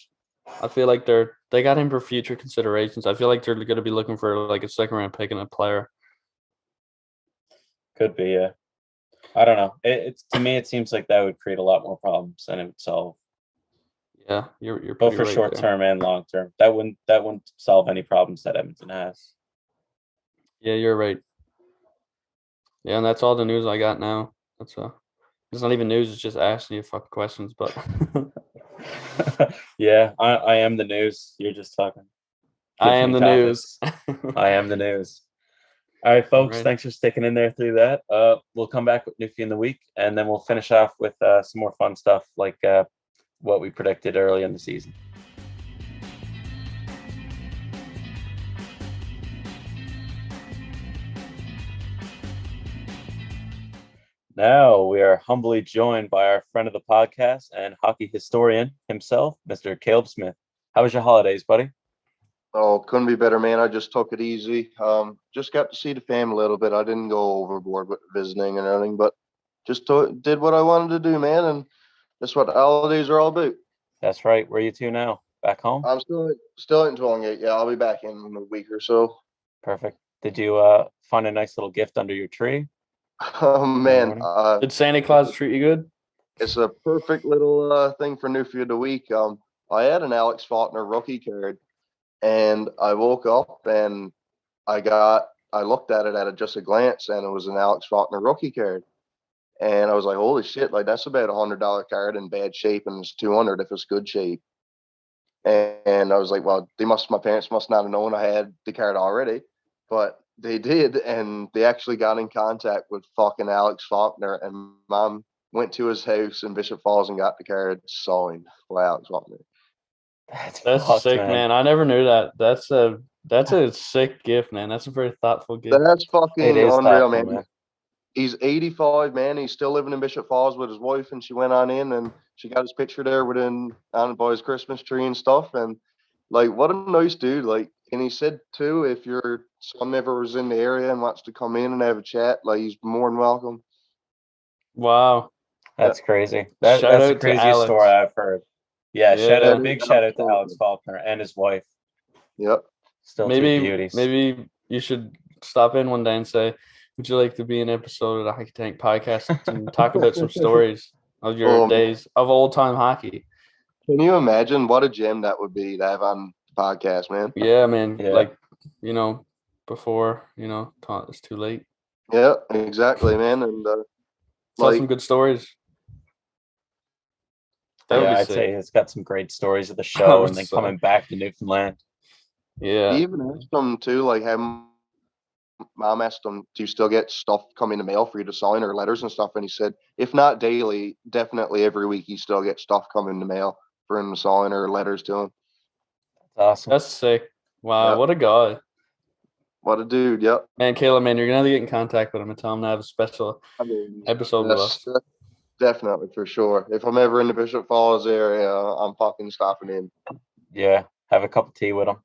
I feel like they got him for future considerations. I feel like they're going to be looking for like a second round pick and a player. Could be, yeah. I don't know. It's to me, it seems like that would create a lot more problems than it would solve. Yeah, you're both for short term and long term. That wouldn't solve any problems that Edmonton has. Yeah, you're right. Yeah, and that's all the news I got now. It's not even news. It's just asking you fucking questions. But yeah, I am the news. You're just talking. I am the news. I am the news. All right, folks. Right. Thanks for sticking in there through that. We'll come back with Newfie in the week, and then we'll finish off with some more fun stuff like what we predicted early in the season. Now we are humbly joined by our friend of the podcast and hockey historian himself, Mr. Caleb Smith. How was your holidays, buddy? Oh, couldn't be better, man. I just took it easy. Just got to see the family a little bit. I didn't go overboard with visiting and everything, but just did what I wanted to do, man. And that's what the holidays are all about. That's right. Where are you two now? Back home? I'm still in Tuongate. Yeah, I'll be back in a week or so. Perfect. Did you find a nice little gift under your tree? Oh, man. Did Santa Claus treat you good? It's a perfect little thing for Newfie of the week. I had an Alex Faulkner rookie card, and I woke up and I looked at it at just a glance, and it was an Alex Faulkner rookie card. And I was like, holy shit, like that's about $100 card in bad shape, and it's $200 if it's good shape. And I was like, well, my parents must not have known I had the card already, but they did, and they actually got in contact with fucking Alex Faulkner, and Mom went to his house in Bishop Falls and got the card signed by Alex Faulkner. That's sick, man. I never knew that. That's a sick gift, man. That's a very thoughtful gift. That's fucking unreal, man. Man. He's 85, man. He's still living in Bishop Falls with his wife, and she went on in and she got his picture there by his Christmas tree and stuff. And like, what a nice dude. Like, and he said too, if your son ever was in the area and wants to come in and have a chat, like he's more than welcome. Wow, that's crazy. That's the craziest story I've heard. Yeah, big shout out to Alex Faulkner and his wife. Yep. Still two beauties. Maybe you should stop in one day and say, would you like to be an episode of the Hockey Tank podcast and talk about some stories of your days of old time hockey? Can you imagine what a gem that would be to have on the podcast, man? Yeah, man. Yeah. Like, before, it's too late. Yeah, exactly, man. And tell some good stories. I'd say it's got some great stories of the show and then coming back to Newfoundland. Yeah. He even asked them too, like how mom asked him, "Do you still get stuff coming in the mail for you to sign or letters and stuff?" And he said, if not daily, definitely every week he still gets stuff coming in the mail for him to sign or letters to him. That's awesome. That's sick. Wow, Yep. what a guy. What a dude! Yep. Man, Caleb, man, you're gonna have to get in contact with him and tell him to have a special I mean, episode with us. that's definitely for sure. If I'm ever in the Bishop Falls area, I'm fucking stopping in. Yeah, have a cup of tea with him.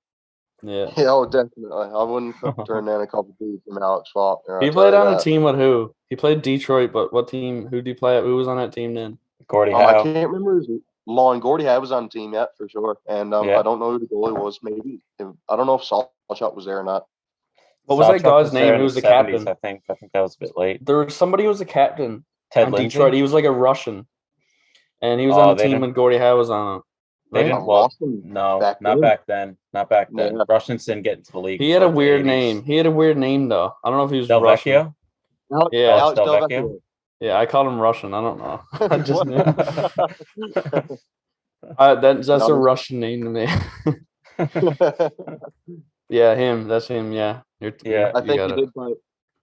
Yeah. Yeah, oh, definitely. I wouldn't turn down a couple of tea from Alex Faulkner. He I'll played tell you on a that. team with who? He played Detroit, but what team? Who did he play at? Who was on that team then? Gordie I Howe. can't remember his line. Gordy Howe was on the team yet for sure, and Yeah. I don't know who the goalie was. Maybe I don't know if Salchuk was there or not. What was that Sawchuk guy's there name? in Who was the 70s, captain? I think that was a bit late. There was somebody who was the captain Ted on Lindsay. Detroit. He was like a Russian, and he was Oh, on the they team when Gordie Howe was on it. They Right? didn't. A Well, Russian no, back not then? back then. Not back then. Yeah. Russians didn't get into the league. He had a until the weird 80s. name. He had a weird name though. I don't know if he was Del Russian. Vecchio. Yeah. Alex Del Del Vecchio? Vecchio. Yeah, I called him Russian. I don't know. I just knew. What? That's a No. Russian name to me. Yeah, him. That's him. Yeah. Yeah. I you think got he it. did play.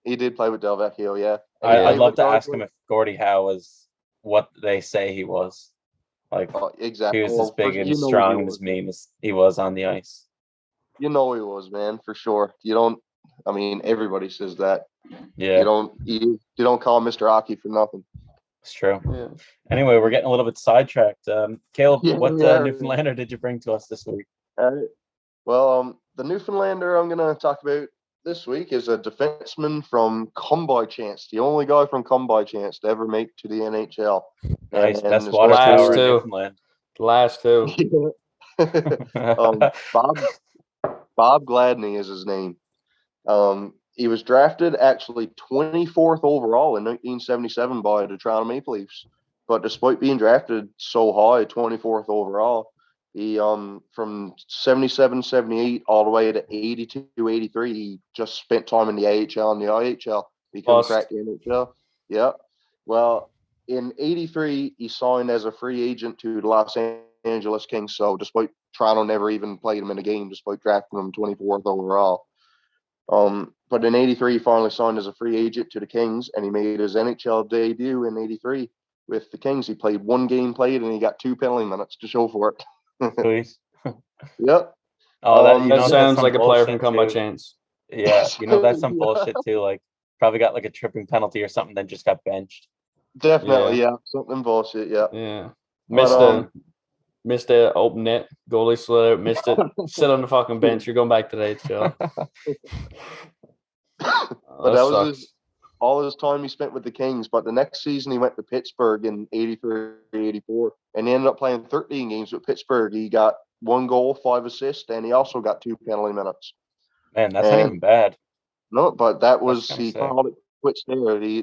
He did play with Del Vecchio, yeah. And Yeah. he I'd played love with to George ask him if Gordie Howe was what they say he was. Like exactly. he was as big and he strong and was, as mean as he was on the ice. You know he was, man, for sure. You don't. I mean, everybody says that. Yeah, You don't call him Mr. Hockey for nothing. it's true. Yeah. Anyway, we're getting a little bit sidetracked. Caleb, Yeah, what we are. Newfoundlander did you bring to us this week? Well, the Newfoundlander I'm going to talk about this week is a defenseman from Come By Chance, the only guy from Come By Chance to ever make to the NHL. Nice, And best his water last tower in two. Newfoundland. The last two. Bob Gladney is his name. He was drafted actually 24th overall in 1977 by the Toronto Maple Leafs. But despite being drafted so high, 24th overall, he from 77, 78 all the way to 82, 83, he just spent time in the AHL and the IHL. He couldn't Bust. crack the NHL. Yeah. Well, in 83, he signed as a free agent to the Los Angeles Kings. So despite Toronto never even played him in a game, despite drafting him 24th overall. But in 83, he finally signed as a free agent to the Kings, and he made his NHL debut in 83 with the Kings. He played one game played, and he got 2 penalty minutes to show for it. Please. Yep. Oh, That sounds that's like a some player from bullshit, Come By too. Chance. Yeah, that's some Yeah. bullshit too. Like probably got like a tripping penalty or something, then just got benched. Definitely, yeah. Something bullshit, yeah. Yeah. But, Missed the open net. Goalie slid out, missed it. Sit on the fucking bench. You're going back to the HL. But that was all his time he spent with the Kings. But the next season, he went to Pittsburgh in 83, 84, and he ended up playing 13 games with Pittsburgh. He got 1 goal, 5 assists, and he also got 2 penalty minutes. Man, that's not even bad. No, but that was kinda he sick. called it quits there.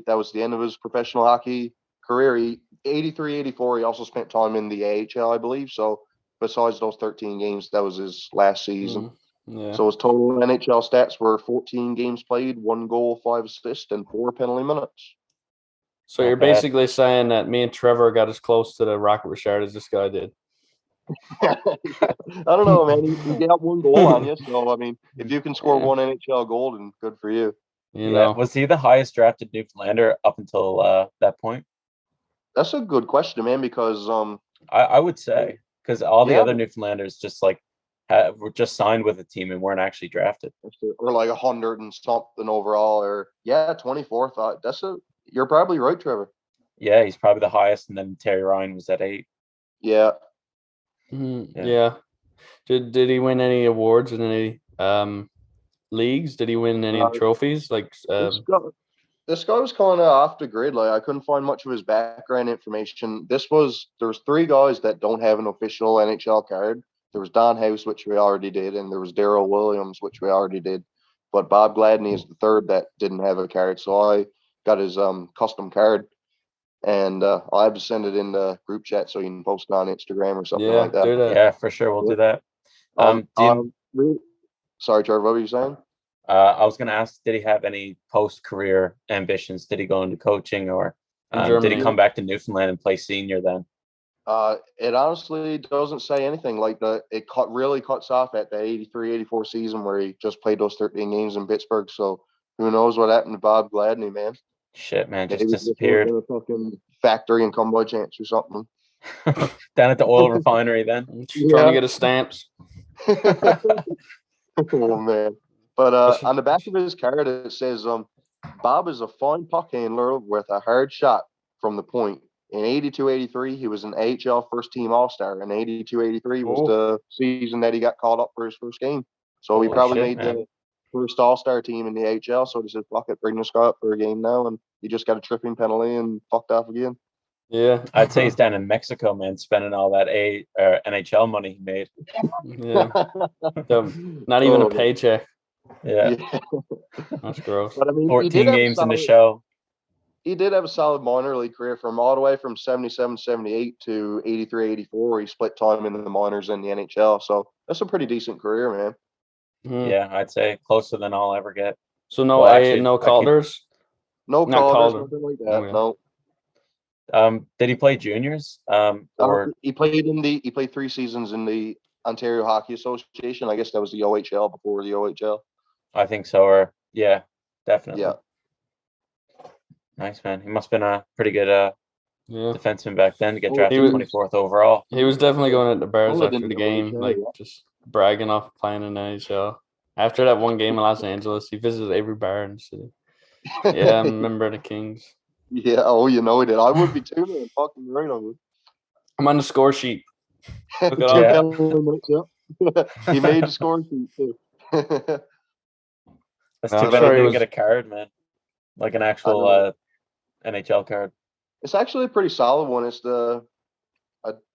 That was the end of his professional hockey career. 83, 84, he also spent time in the AHL, I believe. So besides those 13 games, that was his last season. Yeah. So his total NHL stats were 14 games played, 1 goal, 5 assists, and 4 penalty minutes. So Not you're bad. basically saying that me and Trevor got as close to the Rocket Richard as this guy did. I don't know, man. He got 1 goal on you. So, I mean, if you can score 1 NHL goal, then good for you. You know. Was he the highest drafted Newfoundlander up until that point? That's a good question, man, because I would say because all the Yeah. other Newfoundlanders just like were just signed with a team and weren't actually drafted. or like 100 and something overall, or 24th. You're probably right, Trevor. Yeah, he's probably the highest, and then Terry Ryan was at 8. Yeah. Yeah. Did he win any awards in any leagues? Did he win any trophies? Like This guy was kind of off the grid. Like I couldn't find much of his background information. There's 3 guys that don't have an official NHL card. There was Don House, which we already did, and there was Daryl Williams, which we already did. But Bob Gladney is the 3rd that didn't have a card. So I got his custom card, and I'll have to send it in the group chat so you can post it on Instagram or something like that. Do that. Yeah, for sure, we'll do that. Sorry, Trevor, what were you saying? I was going to ask, did he have any post-career ambitions? Did he go into coaching, or did he come back to Newfoundland and play senior then? It honestly doesn't say anything. Like it really cuts off at the 83-84 season where he just played those 13 games in Pittsburgh. So Who knows what happened to Bob Gladney, man? Shit, man, Maybe just he was disappeared. working in a fucking factory in Combine Chance or something. Down at the oil refinery then. Just trying to get his stamps. Oh man! But on the back of his card it says, Bob is a fine puck handler with a hard shot from the point. In 82-83, he was an AHL first team All-Star. And 82-83 was the season that he got called up for his first game. So he probably made the first All-Star team in the AHL. So he said, fuck it, bring this guy up for a game now. And he just got a tripping penalty and fucked off again. Yeah. I'd say he's down in Mexico, man, spending all that NHL money he made. Yeah. Not even a paycheck. Yeah. That's gross. But I mean, 14 games in the show. He did have a solid minor league career from all the way from 77-78 to 83-84. He split time in the minors and the NHL. So that's a pretty decent career, man. Yeah, I'd say closer than I'll ever get. So no, no Calder's? No Calder's, nothing like that. Oh, yeah. No. Did he play juniors? Or he played 3 seasons in the Ontario Hockey Association. I guess that was the OHL before the OHL. I think so. Or yeah, definitely. Yeah. Nice, man. He must have been a pretty good defenseman back then to get drafted 24th overall. He was definitely going at the bars after the game, just bragging off playing in the NHL. After that one game in Los Angeles, he visited every bar in the city. Yeah, I remember the Kings. Yeah, oh, you know he did. I would be too, man. Fucking right on it. I'm on the score sheet. Look it up. He made the score sheet too. That's too bad he didn't get a card, man. Like an actual NHL card. It's actually a pretty solid one. It's I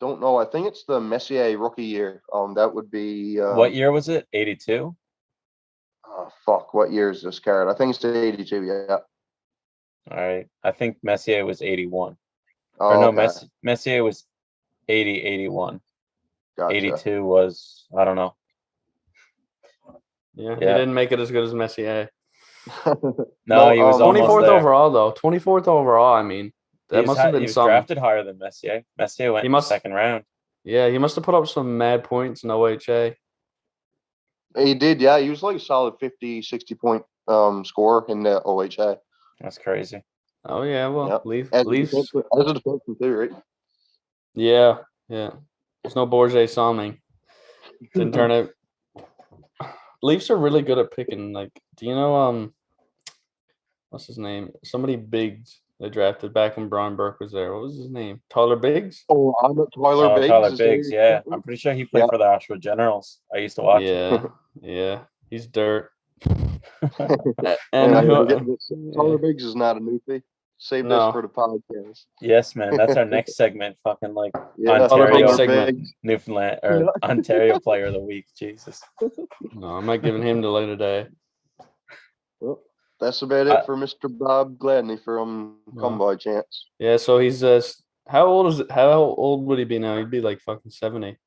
don't know. I think it's the Messier rookie year. That would be. What year was it? 82? Oh, fuck. What year is this card? I think it's the 82, yeah. All right. I think Messier was 81. Oh, or no, okay. Messier was 80, 81. Gotcha. 82 was, I don't know. Yeah, he didn't make it as good as Messier. No, he was 24th overall, though. 24th overall, I mean. That must have been he was something. drafted higher than Messier. Messier went in the second round. Yeah, he must have put up some mad points in OHA. He did, yeah. He was like a solid 50, 60-point scorer in the OHA. That's crazy. Oh, yeah, well, Leafs. As a defenseman too, right? Yeah. There's no Borje Salming. Didn't turn out. Leafs are really good at picking. Like, do you know what's his name? Somebody Biggs they drafted back when Brian Burke was there. What was his name? Tyler Biggs? Oh, Tyler Biggs. Tyler Biggs, yeah. I'm pretty sure he played for the Oshawa Generals. I used to watch him. Yeah. He's dirt. Tyler Biggs is not a Newfie. Save this for the podcast. Yes, man. That's our next segment. Fucking like Ontario segment. Newfoundland or Ontario Player of the Week. Jesus. No, I'm not giving him the light of day. Well, that's about it for Mr. Bob Gladney from Combine Chance. Yeah, so he's how old is it? How old would he be now? He'd be like fucking 70.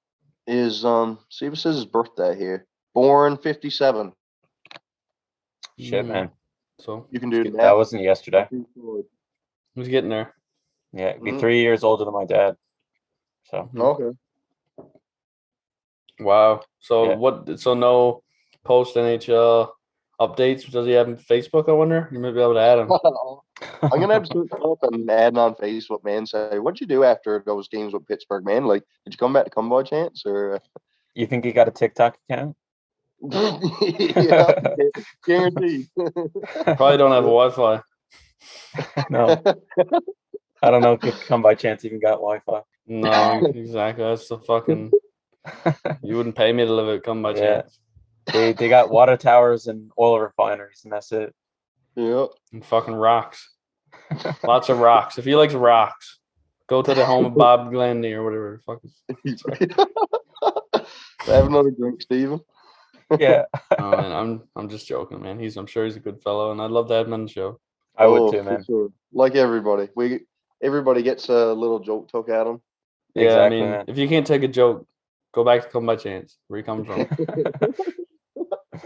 Is see if it says his birthday here. Born 57. Shit, man. So you can do that. That wasn't yesterday. He's getting there. Yeah, he'd be 3 years older than my dad. So okay. Wow. So so no post NHL updates? Does he have Facebook, I wonder? You might be able to add him. I'm gonna have to search up and add on Facebook, man. Say, what'd you do after those games with Pittsburgh, man? Like, did you come back to Combine Chance or you think he got a TikTok account? Yeah, guaranteed. Probably don't have a Wi-Fi. No. I don't know if Combine Chance even got Wi-Fi. No, exactly. That's the fucking you wouldn't pay me to live at Combine Chance. They got water towers and oil refineries, and that's it. Yeah. And fucking rocks. Lots of rocks. If he likes rocks, go to the home of Bob Gladney or whatever the fuck. Have another drink, Steven. Yeah. Oh, man, I'm just joking, man. I'm sure he's a good fellow, and I'd love to have him on the show. I would too, man. Sure. Like everybody. Everybody gets a little joke took at them. Yeah, exactly, I mean, man. If you can't take a joke, go back to Combine Chance. Where you coming from?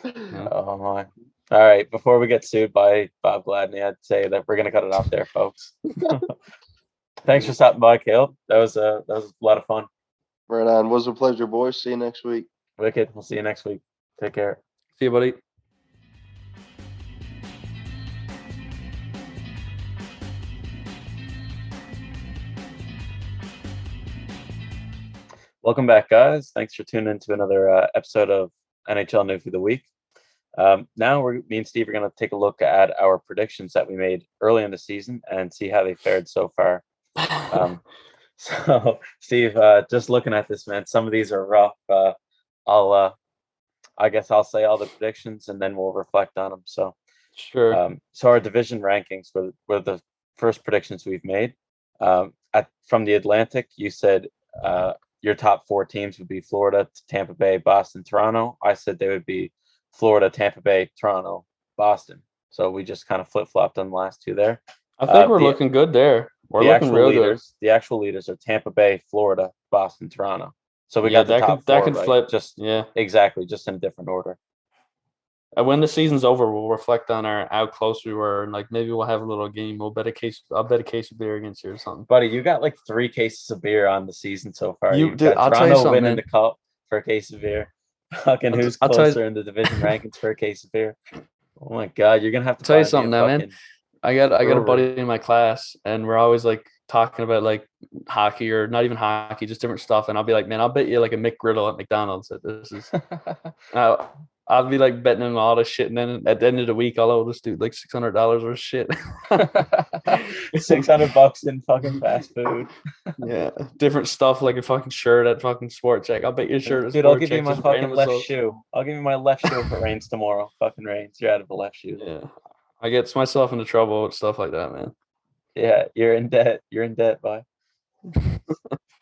Yeah. Oh my. All right. Before we get sued by Bob Gladney, I'd say that we're gonna cut it off there, folks. Thanks for stopping by, Hale. That was a lot of fun. Right on. Was a pleasure, boys. See you next week. Wicked. We'll see you next week. Take care. See you, buddy. Welcome back, guys. Thanks for tuning in to another episode of NHL Newfie of the Week. Now, me and Steve are going to take a look at our predictions that we made early in the season and see how they fared so far. So, Steve, just looking at this, man, some of these are rough. I guess I'll say all the predictions and then we'll reflect on them. So, Sure. So our division rankings were the first predictions we've made. From the Atlantic, you said your top 4 teams would be Florida, Tampa Bay, Boston, Toronto. I said they would be Florida, Tampa Bay, Toronto, Boston. So we just kind of flip-flopped on the last 2 there. I think we're looking good there. We're looking real good. The actual leaders are Tampa Bay, Florida, Boston, Toronto. So we got the top 4, that can right? flip. Just yeah, exactly, just in a different order. When the season's over, we'll reflect on how close we were, and like maybe we'll have a little game. I'll bet a case of beer against you or something. Buddy, you got like 3 cases of beer on the season so far. Dude, I'll tell you something, winning the cup for a case of beer. Fucking who's closer in the division rankings for a case of beer? Oh my god, you're gonna have to tell you something now, man. I got a buddy in my class, and we're always like talking about like hockey or not even hockey, just different stuff. And I'll be like, man, I'll bet you like a McGriddle at McDonald's that this is. I'll be like betting him all this shit, and then at the end of the week, I'll just do like $600 worth of shit. $600 in fucking fast food. Yeah, different stuff like a fucking shirt at fucking Sport Check. I'll bet your shirt. Dude, I'll give you my fucking left shoe. I'll give you my left shoe if it rains tomorrow. Fucking rains. You're out of the left shoe. Yeah, I get myself into trouble with stuff like that, man. Yeah, you're in debt. You're in debt, boy.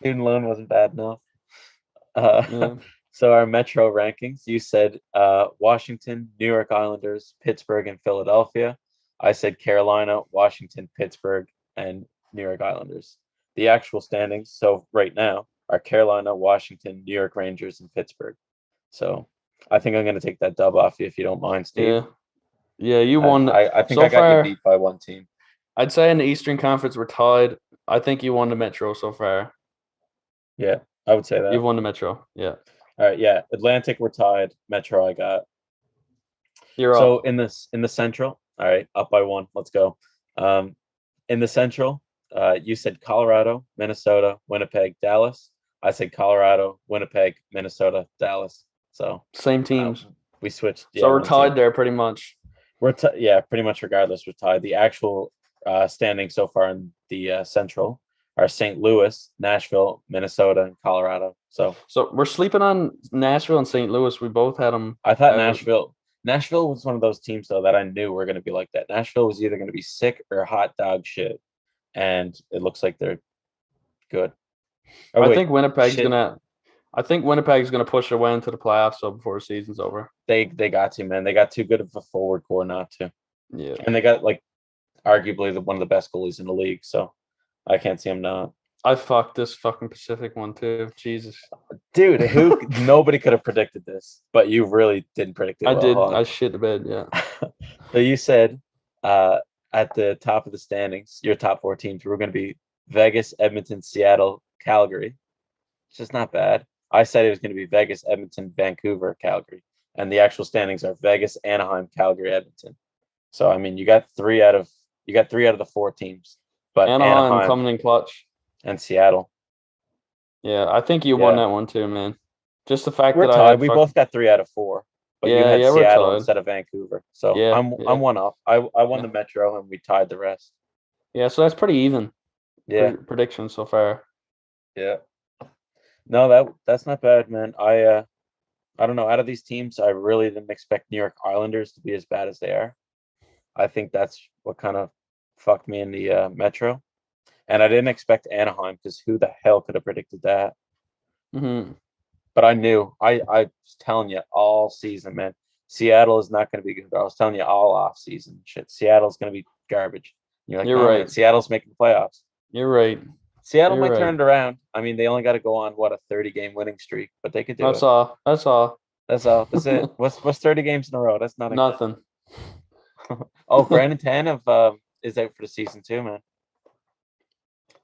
Student loan wasn't bad enough. Yeah. So our Metro rankings, you said Washington, New York Islanders, Pittsburgh, and Philadelphia. I said Carolina, Washington, Pittsburgh, and New York Islanders. The actual standings, so right now, are Carolina, Washington, New York Rangers, and Pittsburgh. So I think I'm going to take that dub off you if you don't mind, Steve. Yeah, you won. I think so I got you beat by 1 team. I'd say in the Eastern Conference we're tied. I think you won the Metro so far. Yeah, I would say that. You've won the Metro, yeah. All right, yeah. Atlantic, we're tied. Metro, I got. You're so up. in the Central, all right, up by 1. Let's go. In the Central, you said Colorado, Minnesota, Winnipeg, Dallas. I said Colorado, Winnipeg, Minnesota, Dallas. So same teams. We switched. So we're tied there pretty much. Pretty much regardless, we're tied. The actual standing so far in the Central are St. Louis, Nashville, Minnesota, and Colorado. So we're sleeping on Nashville and St. Louis. We both had them. I thought Nashville was one of those teams, though, that I knew were going to be like that. Nashville was either going to be sick or hot dog shit, and it looks like they're good. I think Winnipeg's gonna push their way into the playoffs so before the season's over. They got to, man. They got too good of a forward core not to. Yeah, and they got like arguably one of the best goalies in the league. So I can't see him not. I fucked this fucking Pacific one too. Jesus, dude, nobody could have predicted this, but you really didn't predict it. I did. I shit the bed. Yeah. So you said at the top of the standings, your top 4 teams were going to be Vegas, Edmonton, Seattle, Calgary. It's just not bad. I said it was going to be Vegas, Edmonton, Vancouver, Calgary, and the actual standings are Vegas, Anaheim, Calgary, Edmonton. So I mean, you got 3 out of the 4 teams, but Anaheim coming in clutch. And Seattle. Yeah, I think you won that one too, man. Just the fact we're tied. We both got 3 out of 4, but you had Seattle instead of Vancouver. So I'm 1 up. I won the Metro, and we tied the rest. Yeah, so that's pretty even. Yeah, predictions so far. Yeah. No, that's not bad, man. I don't know. Out of these teams, I really didn't expect New York Islanders to be as bad as they are. I think that's what kind of fucked me in the Metro. And I didn't expect Anaheim because who the hell could have predicted that? Mm-hmm. But I knew. I was telling you all season, man. Seattle is not going to be good. I was telling you all off season. Shit, Seattle's going to be garbage. And you're like, right. Man, Seattle's making the playoffs. You're right. Seattle might turn it around. I mean, they only got to go on a 30-game winning streak, but they could do it. That's all. That's it. What's 30 games in a row? That's not nothing. Oh, Brandon Tanev is out for the season too, man.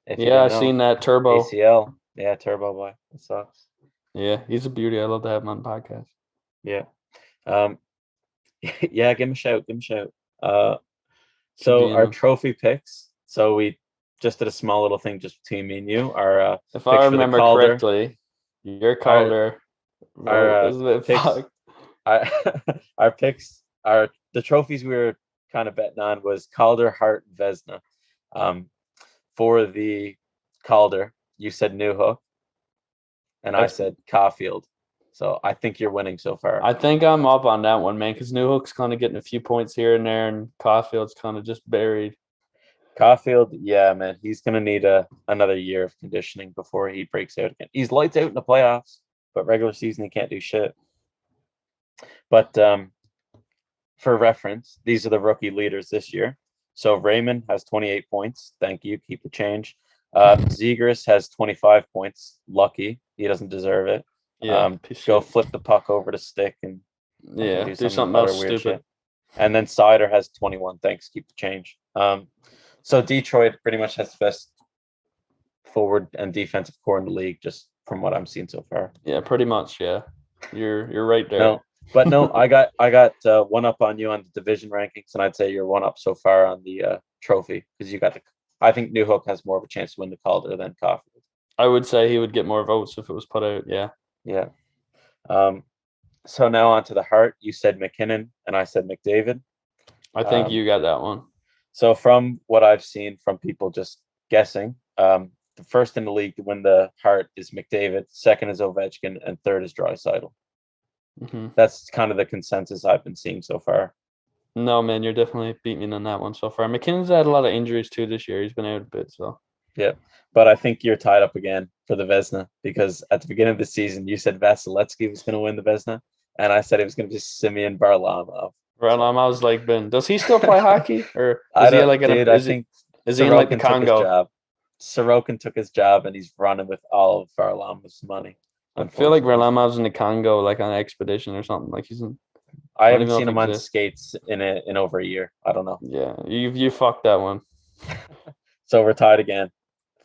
I seen that Turbo ACL. Yeah, Turbo boy. That sucks. Yeah, he's a beauty. I love to have him on the podcast. Yeah. Yeah, give him a shout. So our trophy picks. So we just did a small little thing just between me and you. Our if I remember correctly, Your Calder. Our Isn't it picks, fucked? our picks, the trophies we were kind of betting on was Calder, Hart, and Vesna. For the Calder, you said Newhook, and I said Caulfield. So I think you're winning so far. I think I'm up on that one, man, because Newhook's kind of getting a few points here and there, and Caulfield's kind of just buried. Caulfield, yeah, man, he's gonna need another year of conditioning before he breaks out again. He's lights out in the playoffs, but regular season he can't do shit. But for reference, these are the rookie leaders this year. So Raymond has 28 points. Thank you. Keep the change. Zegras has 25 points. Lucky. He doesn't deserve it. Yeah. Go flip the puck over to stick and do something else weird stupid. shit. And then Sider has 21. Thanks. Keep the change. So Detroit pretty much has the best forward and defensive core in the league, just from what I'm seeing so far. Yeah, pretty much. Yeah, you're right there. No, but no, I got one up on you on the division rankings, and I'd say you're one up so far on the trophy because you got the. I think Newhook has more of a chance to win the Calder than Caulfield. I would say he would get more votes if it was put out. Yeah. Yeah. So now on to the Hart. You said McKinnon, and I said McDavid. I think you got that one. So from what I've seen from people just guessing, the first in the league to win the Hart is McDavid, second is Ovechkin, and third is Draisaitl. Mm-hmm. That's kind of the consensus I've been seeing so far. No, man, you're definitely beating me on that one so far. McKinnon's had a lot of injuries too this year. He's been out a bit, so. Yeah, but I think you're tied up again for the Vezina because at the beginning of the season, you said Vasilevsky was going to win the Vezina, and I said it was going to be Simeon Varlamov. Varlamov's like been. Does he still play hockey, or is he like is he in like the Congo? Sorokin took his job, and he's running with all of Varlamov's money. I feel like Varlamov's in the Congo, like on an expedition or something. Like he's in. I haven't seen him on skates in over a year. I don't know. Yeah, you fucked that one. So we're tied again.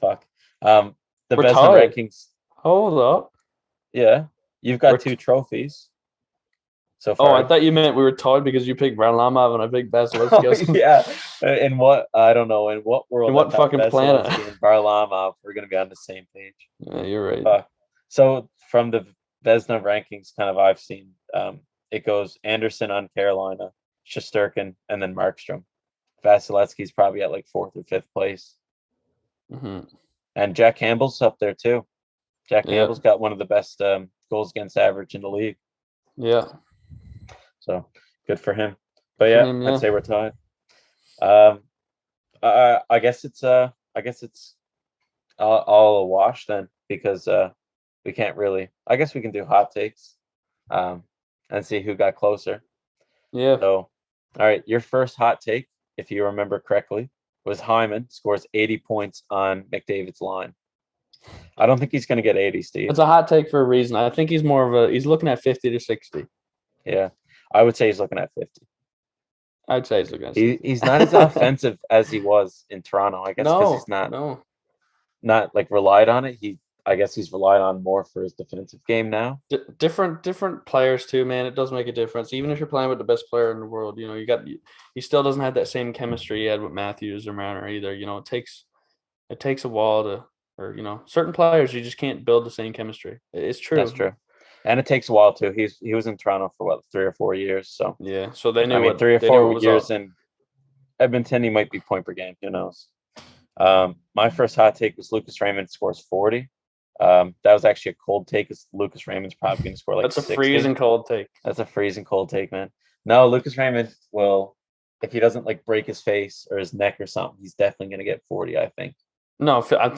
Fuck. The Vezina rankings. Hold up. Yeah, you've got 2 trophies. So far. Oh, I thought you meant we were tied because you picked Varlamov and I picked Vasilevsky. Oh, yeah. In what I don't know. In what world? In what fucking planet? And Varlamov, we're gonna be on the same page. Yeah, you're right. So from the Vezina rankings, kind of I've seen, it goes Anderson on Carolina, Shesterkin, and then Markstrom. Vasilevsky's probably at like 4th or 5th place. Mm-hmm. And Jack Campbell's up there too. Jack Campbell's got one of the best goals against average in the league. Yeah. So good for him. But yeah, I'd say we're tied. I guess it's all a wash then because we can't really. I guess we can do hot takes, and see who got closer. Yeah. So, all right, your first hot take, if you remember correctly, was Hyman scores 80 points on McDavid's line. I don't think he's going to get 80, Steve. It's a hot take for a reason. I think he's he's looking at 50 to 60. Yeah, I would say he's looking at 50. I'd say he's looking at 60. He's not as offensive as he was in Toronto. I guess because he's not like relied on it. I guess he's relied on more for his defensive game now. Different players too, man. It does make a difference. Even if you're playing with the best player in the world, he still doesn't have that same chemistry he had with Matthews or Marner either. It takes a while to, or certain players you just can't build the same chemistry. It's true. That's true. And it takes a while too. He was in Toronto for 3 or 4 years. So yeah. So they knew. 3 or 4 years in Edmonton, he might be point per game. Who knows? My first hot take was Lucas Raymond scores 40. That was actually a cold take because Lucas Raymond's probably going to score like That's a 60. freezing cold take. That's a freezing cold take, man. No, Lucas Raymond will, if he doesn't like break his face or his neck or something, he's definitely going to get 40, I think. No, I'm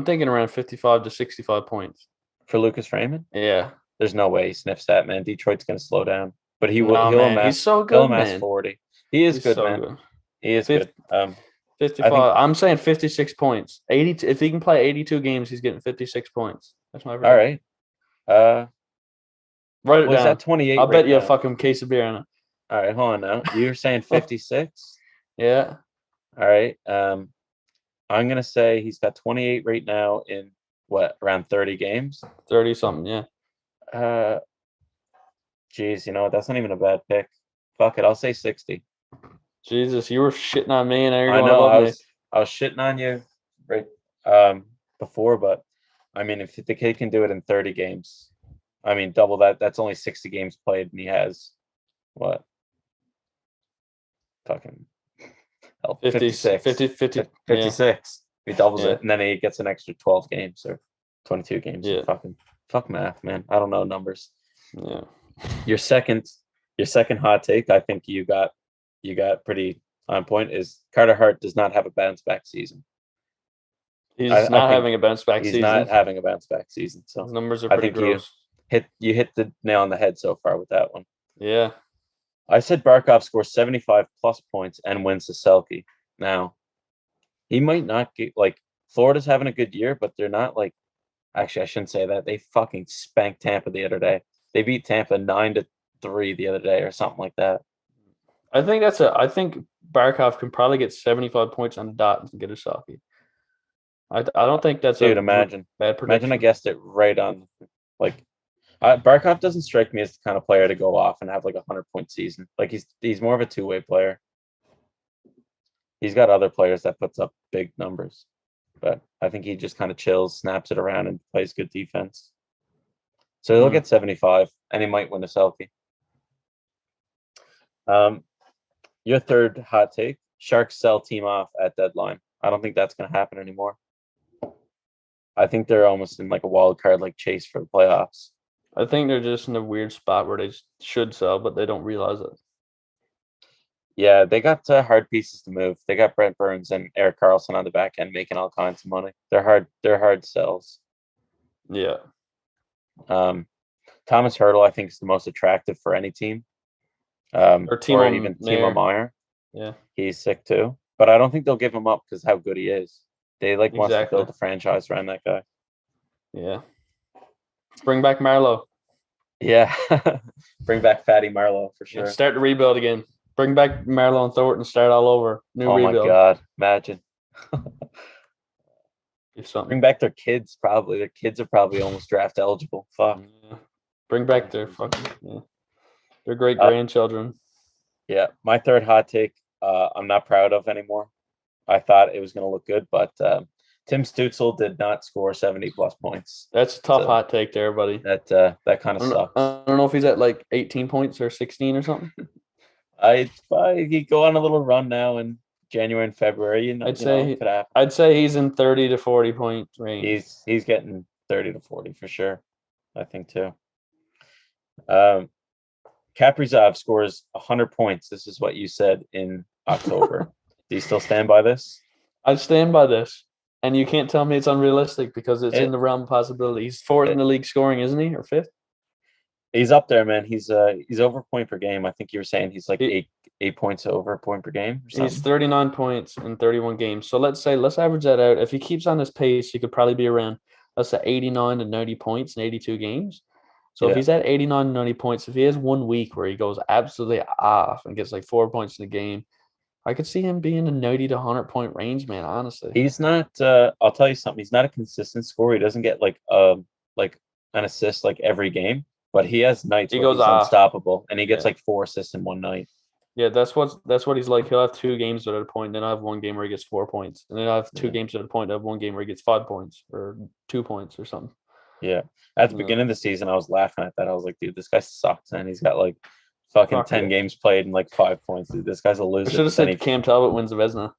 thinking around 55 to 65 points. For Lucas Raymond? Yeah. There's no way he sniffs that, man. Detroit's going to slow down. But he will. He's so good, he'll amass 40. He's good, man. Good. He is 50, good. 55. I'm saying 56 points. 80. If he can play 82 games, he's getting 56 points. That's my prediction. All right. Write it down. That 28? I'll bet you a fucking case of beer on it. All right, hold on now. You're saying 56? Yeah. All right. I'm gonna say he's got 28 right now in around 30 games. 30 something, yeah. Geez, that's not even a bad pick. Fuck it, I'll say 60. Jesus, you were shitting on me, and now you're I going know. above me. I was shitting on you right before, but I mean, if the kid can do it in 30 games, I mean, double that. That's only 60 games played, and he has what? Fucking hell, 56. 50. Yeah. 56. He doubles Yeah. it, and then he gets an extra 12 games or 22 games. Yeah. Fuck math, man. I don't know numbers. Yeah. Your second hot take, I think you got pretty on point, is Carter Hart does not have a bounce back season. He's I not think having a bounce back he's season. not having a bounce back season. So His numbers are I pretty think gross. you hit the nail on the head so far with that one. Yeah. I said Barkov scores 75 plus points and wins the Selke. Now, he might not get Florida's having a good year, but they're not actually I shouldn't say that. They fucking spanked Tampa the other day. They beat Tampa 9-3 the other day or something like that. I think Barkov can probably get 75 points on the dot and get a Selke. I don't think that's Dude, a imagine. bad prediction. Imagine I guessed it right on. Barkov doesn't strike me as the kind of player to go off and have a 100-point season. He's more of a two-way player. He's got other players that puts up big numbers, but I think he just kind of chills, snaps it around, and plays good defense. So he'll get 75, and he might win a Selke. Your third hot take: Sharks sell team off at deadline. I don't think that's going to happen anymore. I think they're almost in a wild card chase for the playoffs. I think they're just in a weird spot where they should sell, but they don't realize it. Yeah, they got hard pieces to move. They got Brent Burns and Erik Karlsson on the back end making all kinds of money. They're hard sells. Yeah. Thomas Hertl, I think, is the most attractive for any team. Or even Timo Meier. Yeah. He's sick too. But I don't think they'll give him up because how good he is. They wants to build a franchise around that guy. Yeah. Bring back Marleau. Yeah. Bring back Fatty Marleau for sure. Yeah, start the rebuild again. Bring back Marleau and Thornton, start all over. New rebuild. Oh my God. Imagine. Bring back their kids, probably. Their kids are probably almost draft eligible. Fuck. Yeah. Bring back their their great grandchildren. Yeah. My third hot take, I'm not proud of anymore. I thought it was going to look good, but Tim Stützle did not score 70 plus points. That's a tough hot take there, buddy. That kind of sucks. I don't know if he's at 18 points or 16 or something. He'd go on a little run now in January and February. I'd say he's in 30 to 40 point range. He's getting 30 to 40 for sure. I think too. Kaprizov scores 100 points. This is what you said in October. Do you still stand by this? I stand by this. And you can't tell me it's unrealistic because it's in the realm of possibility. He's fourth in the league scoring, isn't he? Or fifth? He's up there, man. He's over point per game. I think you were saying he's eight points over point per game or something. He's 39 points in 31 games. So let's average that out. If he keeps on this pace, he could probably be around, let's say, 89 to 90 points in 82 games. So if he's at 89 to 90 points, if he has 1 week where he goes absolutely off and gets 4 points in the game, I could see him being in the 90 to 100 point range, man, honestly. He's not I'll tell you something. He's not a consistent scorer. He doesn't get an assist every game, but he has nights where he's unstoppable and he gets 4 assists in one night. Yeah, that's what he's like. He'll have 2 games at a point, then I'll have 1 game where he gets 4 points. And then I'll have 2 games at a point, I'll have 1 game where he gets 5 points or 2 points or something. Yeah. At the beginning of the season, I was laughing at that. I was like, dude, this guy sucks, and he's got fucking 10 games played and 5 points. Dude, this guy's a loser. I should have said Cam Talbot wins the Vezina.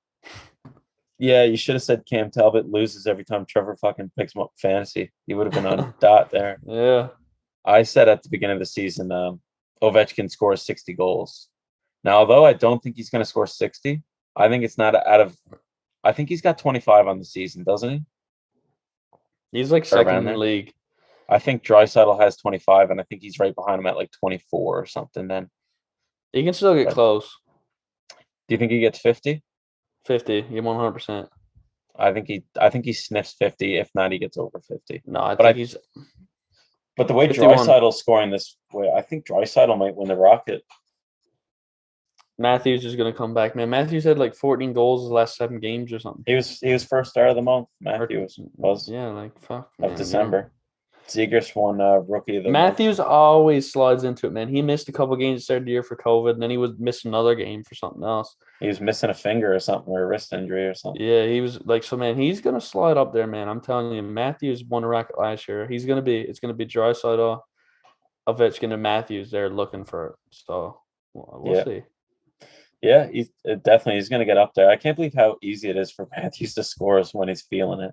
Yeah, you should have said Cam Talbot loses every time Trevor fucking picks him up fantasy. He would have been on dot there. Yeah. I said at the beginning of the season, Ovechkin scores 60 goals. Now, although I don't think he's going to score 60, I think it's not I think he's got 25 on the season, doesn't he? He's second in the league. I think Draisaitl has 25, and I think he's right behind him at 24 or something then. He can still get close. Do you think he gets 50? 50, yeah, 100%. I think he sniffs 50. If not, he gets over 50. No, I think he's. But the way Draisaitl's scoring this way, I think Draisaitl might win the Rocket. Matthews is going to come back, man. Matthews had 14 goals in the last 7 games or something. He was first star of the month. Matthews was. Yeah, fuck. Of December. Zegers won Rookie of the Matthews always slides into it, man. He missed a couple games to start the year for COVID, and then he would miss another game for something else. He was missing a finger or something, or a wrist injury or something. Yeah, he was like, so man, he's gonna slide up there, man. I'm telling you, Matthews won a racket last year. It's gonna be Draisaitl, Ovechkin, and Matthews there looking for it. So we'll see. Yeah, he's going to get up there. I can't believe how easy it is for Matthews to score when he's feeling it.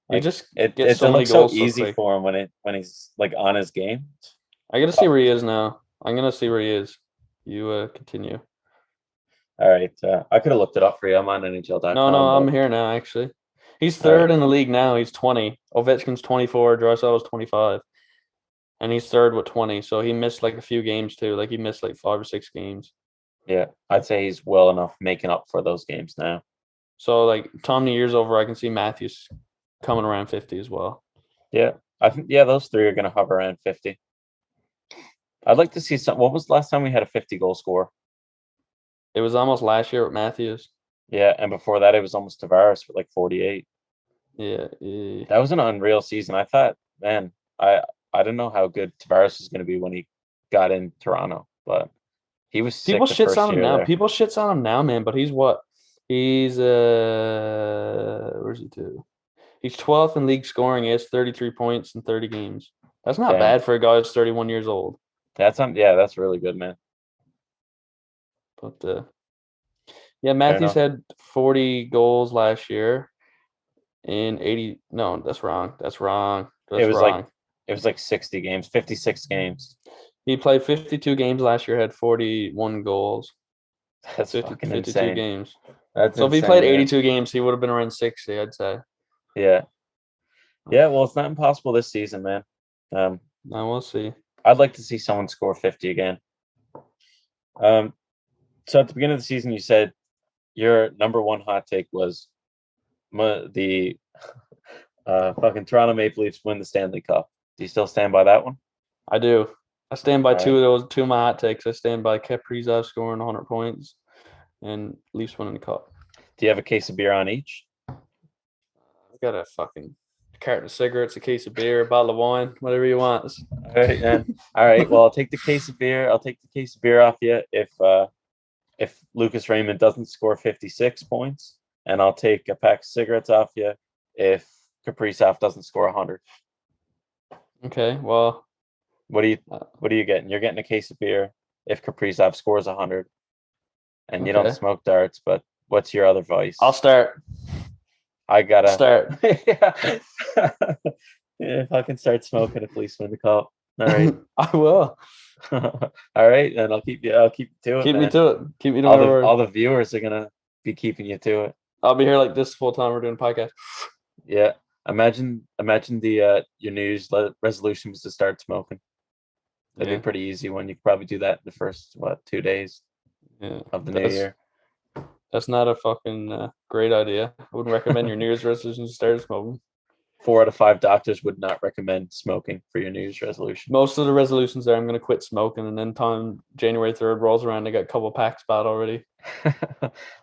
Like, he just it so looks so easy for him when he's like on his game. I gotta see where he is now. I'm gonna see where he is. You continue. All right, I could have looked it up for you. I'm on NHL.com. No, I'm here now. Actually, he's third in the league now. He's 20. Ovechkin's 24. Draisaitl's 25, and he's third with 20. So he missed like a few games too. Like he missed like 5 or 6 games. Yeah, I'd say he's well enough making up for those games now. So like time the year's over, I can see Matthews coming around 50 as well. Yeah, I think those three are going to hover around 50. I'd like to see some. What was the last time we had a 50-goal score? It was almost last year with Matthews. Yeah, and before that, it was almost Tavares with like 48. Yeah. That was an unreal season. I thought, man, I didn't know how good Tavares was going to be when he got in Toronto, but he was sick. People shits on him now. There. People shits on him now, man. But he's what? He's where's he to? He's 12th in league scoring. He has 33 points in 30 games. That's not bad for a guy who's 31 years old. That's really good, man. But Matthews had 40 goals last year in 80. No, that's wrong. It was like 60 games, 56 games. He played 52 games last year, had 41 goals. That's 52 insane. Games. That's so if he played 82 games, he would have been around 60, I'd say. Yeah. Yeah, well, it's not impossible this season, man. Now we'll see. I'd like to see someone score 50 again. So at the beginning of the season, you said your number one hot take was the fucking Toronto Maple Leafs win the Stanley Cup. Do you still stand by that one? I do. I stand by two of my hot takes. I stand by Kaprizov scoring 100 points and Leafs winning the cup. Do you have a case of beer on each? I've got a fucking carton of cigarettes, a case of beer, a bottle of wine, whatever you want. All right, man. All right. Well, I'll take the case of beer. I'll take the case of beer off you if Lucas Raymond doesn't score 56 points, and I'll take a pack of cigarettes off you if Kaprizov doesn't score 100. Okay. Well, what are you getting? You're getting a case of beer if Kaprizov scores 100, and you don't smoke darts. But what's your other vice? I'll start. I gotta start. Yeah, if I can start smoking at least win the cup. All right. I will. All right, and I'll keep you to it. Keep me to it. Keep me to all the viewers are gonna be keeping you to it. I'll be here like this full time we're doing a podcast. Yeah. Imagine the your New Year's resolution was to start smoking. That'd be pretty easy one. You could probably do that in the first 2 days of the new year. That's not a fucking great idea. I wouldn't recommend your New Year's resolution to start smoking. 4 out of 5 doctors would not recommend smoking for your New Year's resolution. Most of the resolutions there, I'm going to quit smoking, and then time January 3rd rolls around, I got a couple packs bought already.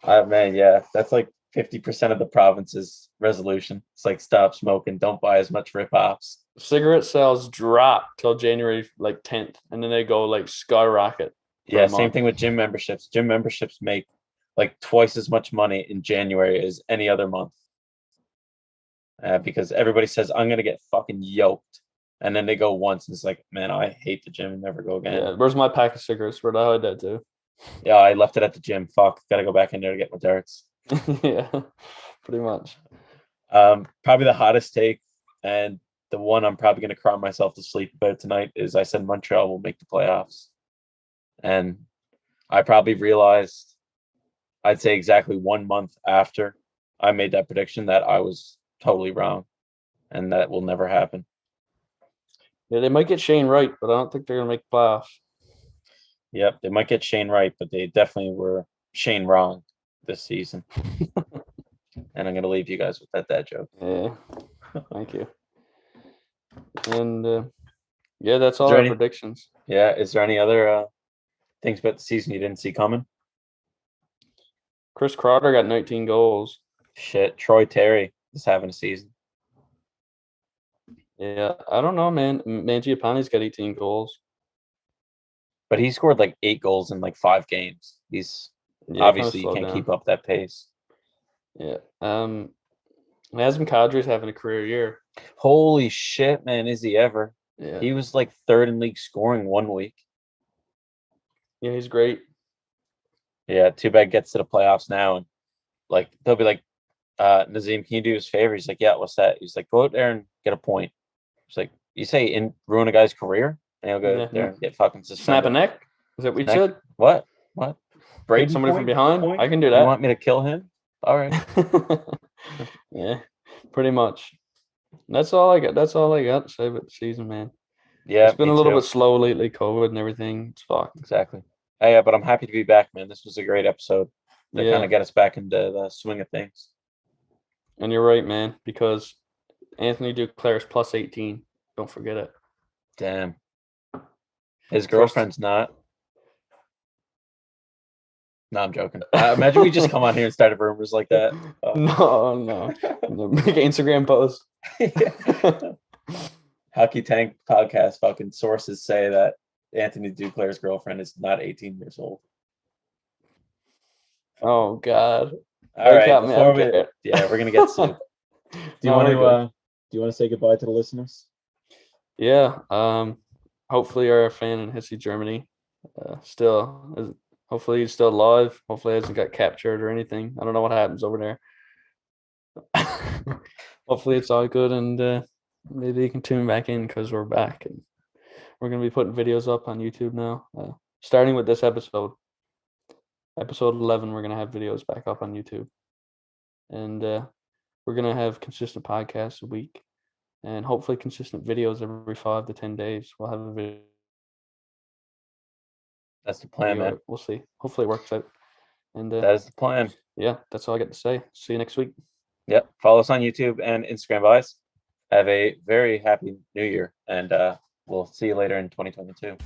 Man, yeah, that's like 50% of the province's resolution. It's like stop smoking, don't buy as much rip-offs. Cigarette sales drop till January 10th, and then they go like skyrocket. Yeah, same thing with gym memberships. Gym memberships make like twice as much money in January as any other month. Because everybody says, I'm going to get fucking yoked. And then they go once and it's like, man, I hate the gym and never go again. Yeah, where's my pack of cigarettes? Where'd I hide that too? Yeah, I left it at the gym. Fuck, got to go back in there to get my darts. Yeah, pretty much. Probably the hottest take and the one I'm probably going to cry myself to sleep about tonight is I said Montreal will make the playoffs. And I probably realized, I'd say exactly 1 month after I made that prediction, that I was totally wrong and that will never happen. Yeah, they might get Shane right, but I don't think they're going to make the playoffs. Yep, they might get Shane right, but they definitely were Shane wrong this season. And I'm going to leave you guys with that dad joke. Yeah, thank you. And that's all our predictions. Yeah, is there any other things about the season you didn't see coming? Chris Kreider got 19 goals. Shit, Troy Terry is having a season. Yeah, I don't know, man. Mangiapane's got 18 goals. But he scored like 8 goals in like 5 games. He's Yeah, kind of obviously you slowed can't down. keep up that pace. Yeah. Nazem Kadri's having a career year. Holy shit, man, is he ever? Yeah. He was like 3rd in league scoring 1 week. Yeah, he's great. Yeah, too bad gets to the playoffs now and like they'll be like, Nazim, can you do us a favor? He's like, yeah, what's that? He's like, go out there and get a point. He's like, you say ruin a guy's career? And he'll go Yeah. out there and get fucking Snap a suspended. neck? Is that what you Neck? said? What? Hit Brady somebody from point? behind? Point? I can do You that. want me to kill him? All right. Yeah, pretty much. That's all I got. That's all I got to say about the season, man. Yeah, It's been me a little too. bit slow lately, COVID and everything. It's fucked. Exactly. Yeah, but I'm happy to be back, man. This was a great episode to kind Yeah, of get us back into the swing of things. and you're right, man, because Anthony Duclair's plus 18. Don't forget it. Damn. His First- girlfriend's not. No, I'm joking. Imagine we just come on here and started rumors like that. No. Make an Instagram post. Hockey Tank podcast fucking sources say that Anthony Duclair's girlfriend is not 18 years old. Oh God. All right, got me before out we, there. yeah, we're gonna get sued. Do you No, want we're good. to? Do you want to say goodbye to the listeners? Yeah. Hopefully our fan in Hesse, Germany, hopefully he's still alive. Hopefully he hasn't got captured or anything. I don't know what happens over there. Hopefully it's all good and maybe you can tune back in because we're back and we're gonna be putting videos up on YouTube now. Starting with this episode 11, we're gonna have videos back up on YouTube, and we're gonna have consistent podcasts a week, and hopefully consistent videos every 5 to 10 days. We'll have a video. That's the plan, man. We'll see. Hopefully it works out. And That is the plan. yeah, that's all I got to say. See you next week. Yep. Follow us on YouTube and Instagram, guys. Have a very happy new year, and we'll see you later in 2022.